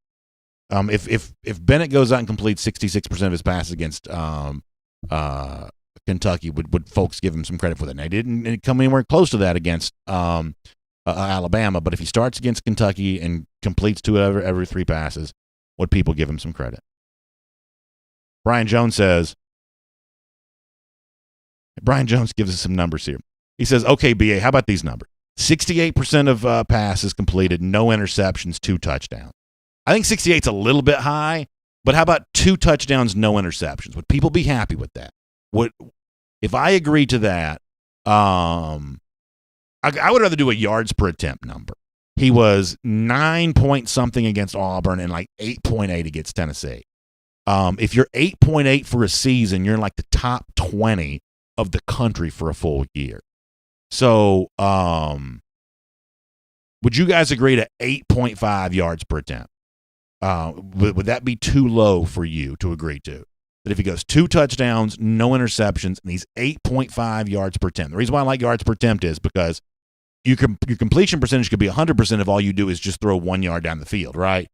If Bennett goes out and completes 66% of his passes against Kentucky, would folks give him some credit for that? Now, he didn't come anywhere close to that against Alabama, but if he starts against Kentucky and completes two every three passes, would people give him some credit? Brian Jones gives us some numbers here. He says, okay, BA, how about these numbers? 68% of passes completed, no interceptions, 2 touchdowns. I think 68's a little bit high, but how about 2 touchdowns, no interceptions? Would people be happy with that? If I agree to that, I would rather do a yards per attempt number. He was 9 point something against Auburn and like 8.8 against Tennessee. If you're 8.8 for a season, you're in like the top 20 of the country for a full year. So, would you guys agree to 8.5 yards per attempt? Would that be too low for you to agree to? That if he goes 2 touchdowns, no interceptions, and he's 8.5 yards per attempt. The reason why I like yards per attempt is because your completion percentage could be 100% if all you do is just throw 1 yard down the field, right?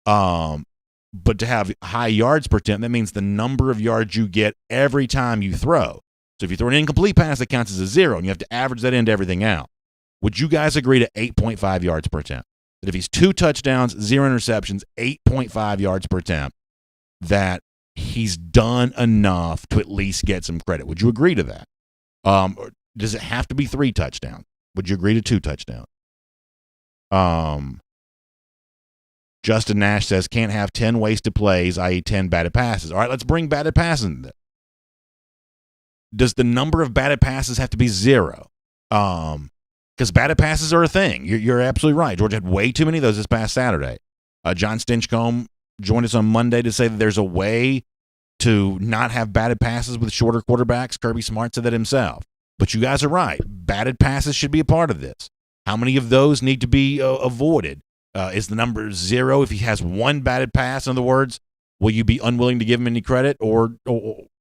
But to have high yards per attempt, that means the number of yards you get every time you throw. So if you throw an incomplete pass, that counts as a 0, and you have to average that into everything out. Would you guys agree to 8.5 yards per attempt? That if he's 2 touchdowns, 0 interceptions, 8.5 yards per attempt, that he's done enough to at least get some credit? Would you agree to that? Or does it have to be 3 touchdowns? Would you agree to 2 touchdowns? Justin Nash says, can't have 10 wasted plays, i.e. 10 batted passes. All right, let's bring batted passes into this. Does the number of batted passes have to be 0? Because batted passes are a thing. You're absolutely right. Georgia had way too many of those this past Saturday. John Stinchcomb joined us on Monday to say that there's a way to not have batted passes with shorter quarterbacks. Kirby Smart said that himself. But you guys are right. Batted passes should be a part of this. How many of those need to be avoided? Is the number 0 if he has 1 batted pass? In other words, will you be unwilling to give him any credit? Or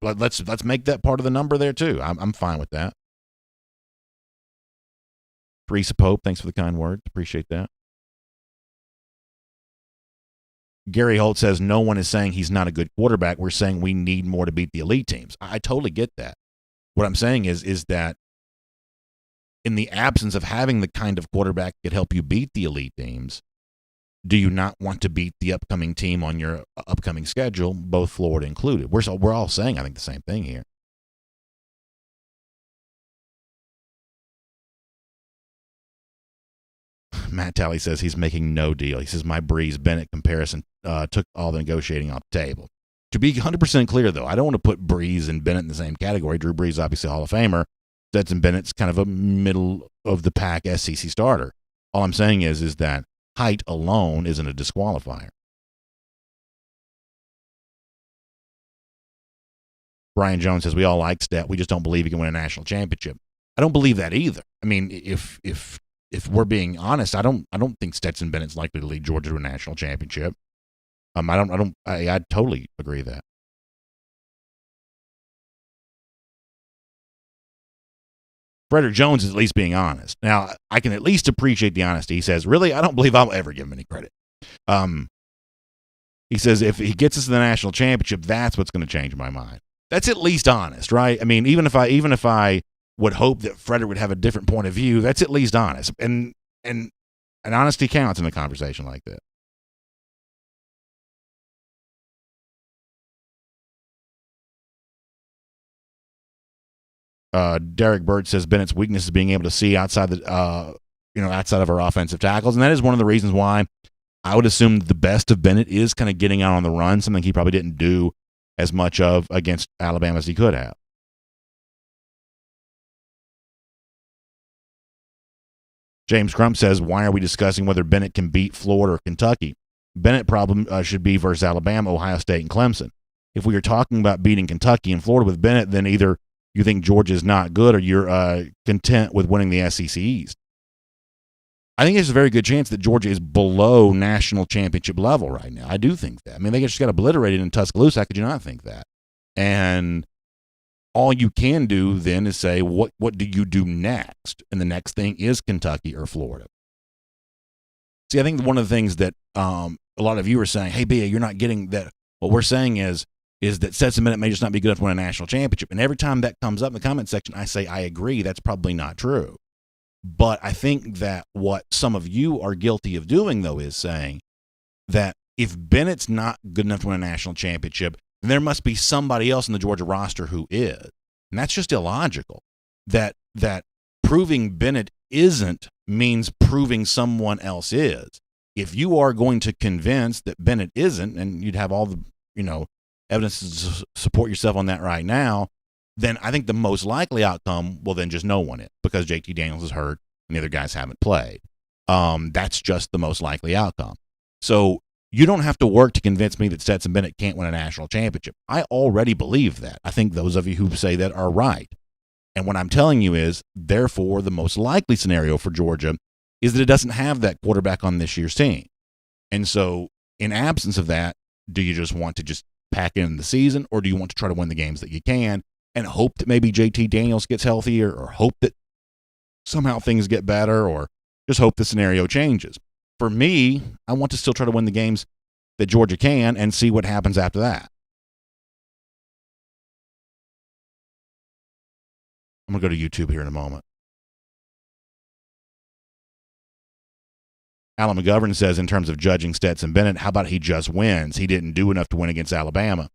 let's make that part of the number there too. I'm fine with that. Teresa Pope, thanks for the kind words. Appreciate that. Gary Holt says no one is saying he's not a good quarterback. We're saying we need more to beat the elite teams. I totally get that. What I'm saying is that in the absence of having the kind of quarterback that could help you beat the elite teams, do you not want to beat the upcoming team on your upcoming schedule, both Florida included? We're all saying, I think, the same thing here. Matt Talley says he's making no deal. He says my Breeze-Bennett comparison took all the negotiating off the table. To be 100% clear, though, I don't want to put Breeze and Bennett in the same category. Drew Brees, obviously Hall of Famer. Stetson Bennett's kind of a middle-of-the-pack SEC starter. All I'm saying is that height alone isn't a disqualifier. Brian Jones says we all like Stet. We just don't believe he can win a national championship. I don't believe that either. I mean, if if we're being honest, I don't think Stetson Bennett's likely to lead Georgia to a national championship. I totally agree with that. Frederick Jones is at least being honest. Now, I can at least appreciate the honesty. He says, really, I don't believe I'll ever give him any credit. He says, if he gets us to the national championship, that's what's going to change my mind. That's at least honest, right? I mean, even if I would hope that Frederick would have a different point of view, that's at least honest. And honesty counts in a conversation like that. Derek Bird says Bennett's weakness is being able to see outside of our offensive tackles, and that is one of the reasons why I would assume the best of Bennett is kind of getting out on the run, something he probably didn't do as much of against Alabama as he could have. James Crump says, why are we discussing whether Bennett can beat Florida or Kentucky? Bennett problem should be versus Alabama, Ohio State, and Clemson. If we are talking about beating Kentucky and Florida with Bennett, then either you think Georgia's not good or you're content with winning the SEC East. I think there's a very good chance that Georgia is below national championship level right now. I do think that. I mean, they just got obliterated in Tuscaloosa. How could you not think that? And all you can do then is say, what do you do next? And the next thing is Kentucky or Florida. See, I think one of the things that a lot of you are saying, hey, Bia, you're not getting that. What we're saying is that Stetson Bennett may just not be good enough to win a national championship. And every time that comes up in the comment section, I say, I agree. That's probably not true. But I think that what some of you are guilty of doing, though, is saying that if Bennett's not good enough to win a national championship, then there must be somebody else in the Georgia roster who is. And that's just illogical. That proving Bennett isn't means proving someone else is. If you are going to convince that Bennett isn't, and you'd have all the, evidence to support yourself on that right now, then I think the most likely outcome will then just no one is, because JT Daniels is hurt and the other guys haven't played. That's just the most likely outcome. So you don't have to work to convince me that Stetson Bennett can't win a national championship. I already believe that. I think those of you who say that are right. And what I'm telling you is, therefore, the most likely scenario for Georgia is that it doesn't have that quarterback on this year's team. And so in absence of that, do you just want to just pack in the season, or do you want to try to win the games that you can and hope that maybe JT Daniels gets healthier, or hope that somehow things get better, or just hope the scenario changes? For me, I want to still try to win the games that Georgia can and see what happens after that. I'm going to go to YouTube here in a moment. Alan McGovern says, in terms of judging Stetson Bennett, how about he just wins? He didn't do enough to win against Alabama.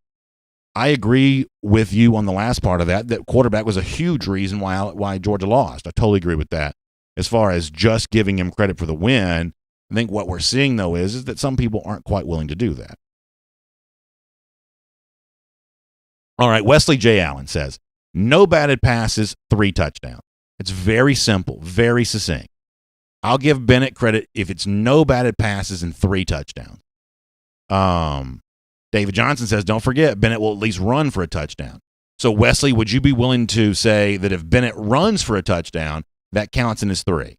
I agree with you on the last part of that quarterback was a huge reason why Georgia lost. I totally agree with that. As far as just giving him credit for the win, I think what we're seeing, though, is that some people aren't quite willing to do that. All right, Wesley J. Allen says, no batted passes, 3 touchdowns. It's very simple, very succinct. I'll give Bennett credit if it's no batted passes and 3 touchdowns. David Johnson says, don't forget, Bennett will at least run for a touchdown. So, Wesley, would you be willing to say that if Bennett runs for a touchdown, that counts in his 3?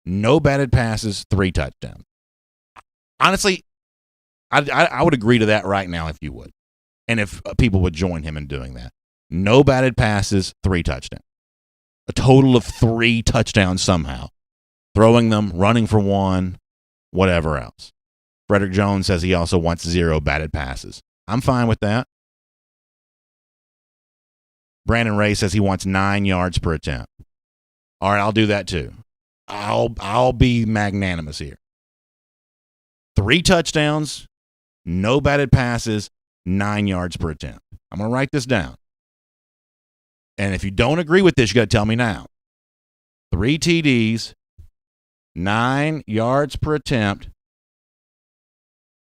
No batted passes, 3 touchdowns. Honestly, I would agree to that right now if you would. And if people would join him in doing that. No batted passes, 3 touchdowns. A total of 3 touchdowns somehow. Throwing them, running for 1, whatever else. Frederick Jones says he also wants 0 batted passes. I'm fine with that. Brandon Ray says he wants 9 yards per attempt. All right, I'll do that too. I'll be magnanimous here. 3 touchdowns, no batted passes, 9 yards per attempt. I'm going to write this down. And if you don't agree with this, you got to tell me now. 3 TDs, 9 yards per attempt,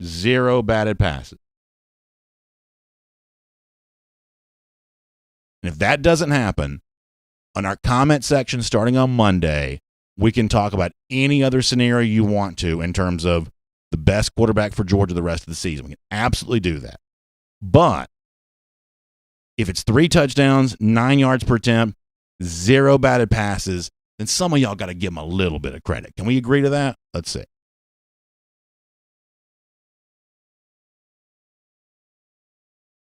0 batted passes. And if that doesn't happen, on our comment section starting on Monday, we can talk about any other scenario you want to in terms of the best quarterback for Georgia the rest of the season. We can absolutely do that. But if it's 3 touchdowns, 9 yards per attempt, 0 batted passes, then some of y'all got to give him a little bit of credit. Can we agree to that? Let's see.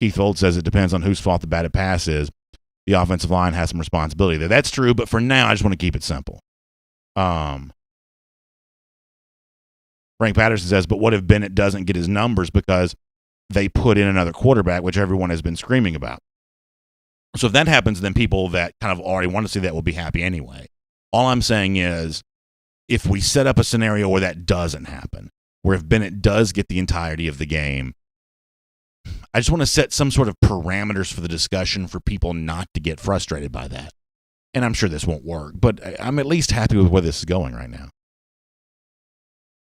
Keith Old says it depends on whose fault the batted pass is. The offensive line has some responsibility there. That's true, but for now, I just want to keep it simple. Frank Patterson says, but what if Bennett doesn't get his numbers because they put in another quarterback, which everyone has been screaming about? So if that happens, then people that kind of already want to see that will be happy anyway. All I'm saying is, if we set up a scenario where that doesn't happen, where if Bennett does get the entirety of the game, I just want to set some sort of parameters for the discussion for people not to get frustrated by that. And I'm sure this won't work, but I'm at least happy with where this is going right now.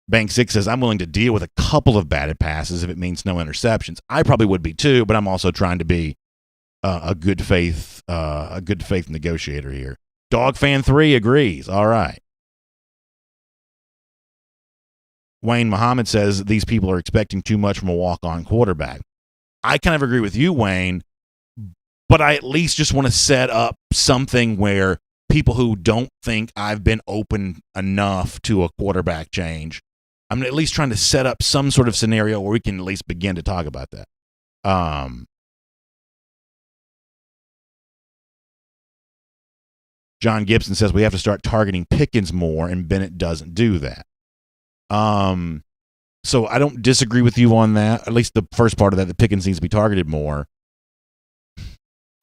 Bank 6 says, I'm willing to deal with a couple of batted passes if it means no interceptions. I probably would be too, but I'm also trying to be a good faith negotiator here. Dog Fan 3 agrees. All right. Wayne Muhammad says these people are expecting too much from a walk-on quarterback. I kind of agree with you, Wayne, but I at least just want to set up something where people who don't think I've been open enough to a quarterback change, I'm at least trying to set up some sort of scenario where we can at least begin to talk about that. John Gibson says we have to start targeting Pickens more, and Bennett doesn't do that. So I don't disagree with you on that, at least the first part of that Pickens needs to be targeted more.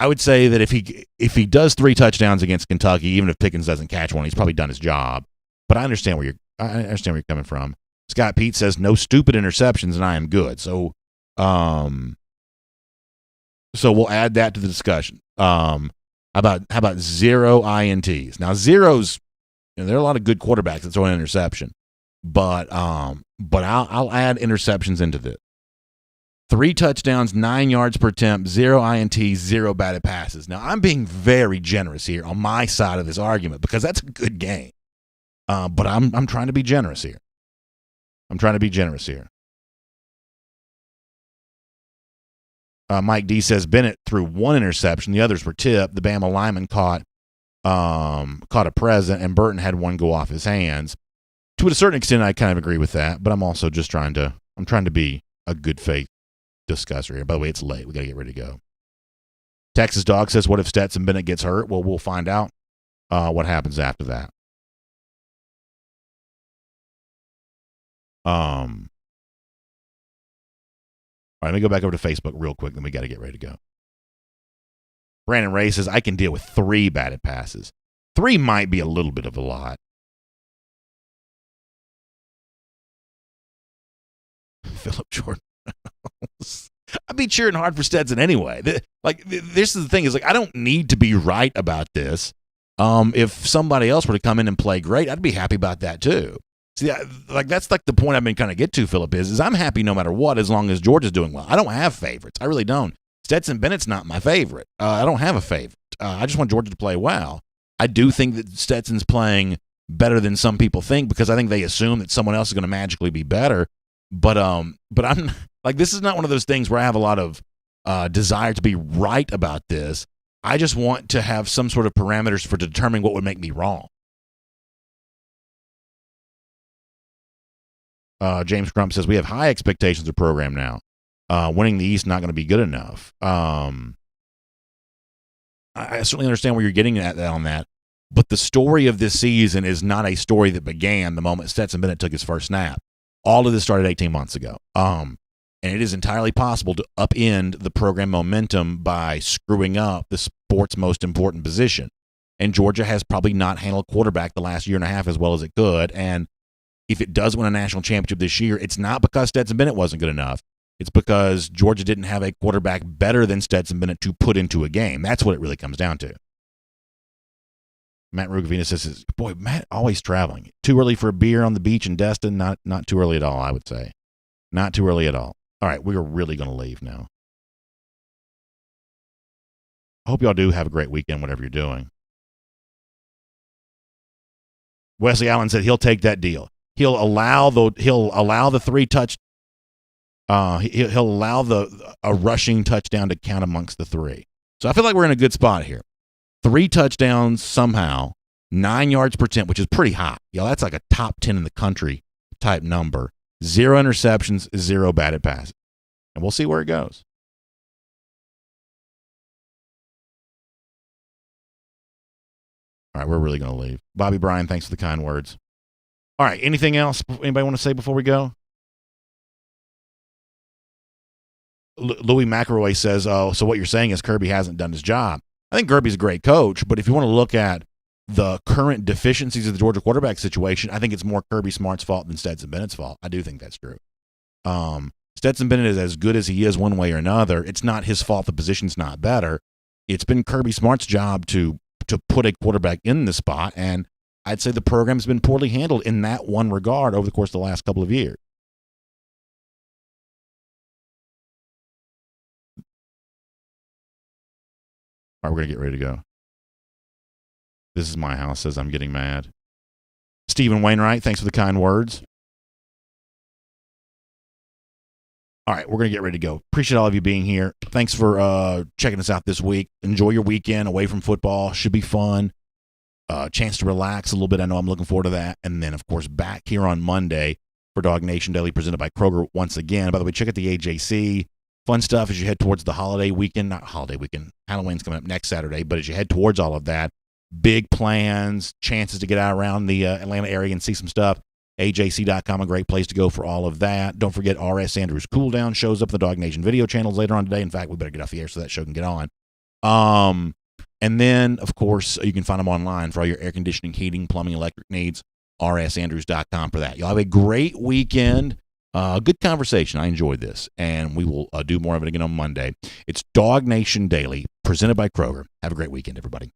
I would say that if he does 3 touchdowns against Kentucky, even if Pickens doesn't catch one, he's probably done his job. But I understand where you're coming from. Scott Pete says no stupid interceptions, and I am good. So we'll add that to the discussion. How about 0 INTs? Now zeros, there are a lot of good quarterbacks that throw an interception, but I'll add interceptions into this. 3 touchdowns, 9 yards per attempt, 0 INTs, 0 batted passes. Now, I'm being very generous here on my side of this argument because that's a good game. But I'm trying to be generous here. Mike D says Bennett threw 1 interception. The others were tipped. The Bama lineman caught a present, and Burton had 1 go off his hands. To a certain extent, I kind of agree with that, but I'm also just trying to be a good faith discusser here. By the way, it's late. We got to get ready to go. Texas Dog says, what if Stetson Bennett gets hurt? Well, we'll find out what happens after that. All right, let me go back over to Facebook real quick, then we got to get ready to go. Brandon Ray says, I can deal with 3 batted passes. 3 might be a little bit of a lot. Philip Jordan. I'd be cheering hard for Stetson anyway. This is the thing, is I don't need to be right about this. If somebody else were to come in and play great, I'd be happy about that too. See, that's the point I've been kind of get to, Philip, is I'm happy no matter what, as long as Georgia's doing well. I don't have favorites. I really don't. Stetson Bennett's not my favorite. I don't have a favorite. I just want Georgia to play well. I do think that Stetson's playing better than some people think because I think they assume that someone else is going to magically be better. But I'm this is not one of those things where I have a lot of desire to be right about this. I just want to have some sort of parameters for determining what would make me wrong. James Crump says we have high expectations of program now. Winning the East not going to be good enough. I certainly understand where you're getting at on that, but the story of this season is not a story that began the moment Stetson Bennett took his first snap. All of this started 18 months ago. And it is entirely possible to upend the program momentum by screwing up the sport's most important position. And Georgia has probably not handled quarterback the last year and a half as well as it could. And if it does win a national championship this year, it's not because Stetson Bennett wasn't good enough. It's because Georgia didn't have a quarterback better than Stetson Bennett to put into a game. That's what it really comes down to. Matt Rugavina says, boy, Matt always traveling. Too early for a beer on the beach in Destin? Not too early at all, I would say. Not too early at all. All right, we are really going to leave now. I hope y'all do have a great weekend, whatever you're doing. Wesley Allen said he'll take that deal. He'll allow the 3 touch. He'll allow a rushing touchdown to count amongst the 3. So I feel like we're in a good spot here. 3 touchdowns somehow, 9 yards per attempt, which is pretty high. That's like a top 10 in the country type number. 0 interceptions, 0 batted passes. And we'll see where it goes. All right, we're really going to leave. Bobby Bryan, thanks for the kind words. All right, anything else anybody want to say before we go? Louis McElroy says, oh, so what you're saying is Kirby hasn't done his job. I think Kirby's a great coach, but if you want to look at the current deficiencies of the Georgia quarterback situation, I think it's more Kirby Smart's fault than Stetson Bennett's fault. I do think that's true. Stetson Bennett is as good as he is one way or another. It's not his fault the position's not better. It's been Kirby Smart's job to put a quarterback in the spot, and I'd say the program's been poorly handled in that one regard over the course of the last couple of years. All right, we're going to get ready to go. This is my house, says I'm getting mad. Stephen Wainwright, thanks for the kind words. All right, we're going to get ready to go. Appreciate all of you being here. Thanks for checking us out this week. Enjoy your weekend away from football. Should be fun. Chance to relax a little bit. I know I'm looking forward to that. And then, of course, back here on Monday for DawgNation Daily presented by Kroger once again. By the way, check out the AJC. Fun stuff as you head towards the holiday weekend. Not holiday weekend. Halloween's coming up next Saturday. But as you head towards all of that, big plans, chances to get out around the Atlanta area and see some stuff. AJC.com, a great place to go for all of that. Don't forget R.S. Andrews Cool Down shows up in the DawgNation video channels later on today. In fact, we better get off the air so that show can get on. And then, of course, you can find them online for all your air conditioning, heating, plumbing, electric needs. RSAndrews.com for that. Y'all have a great weekend. Good conversation. I enjoyed this. And we will do more of it again on Monday. It's DawgNation Daily, presented by Kroger. Have a great weekend, everybody.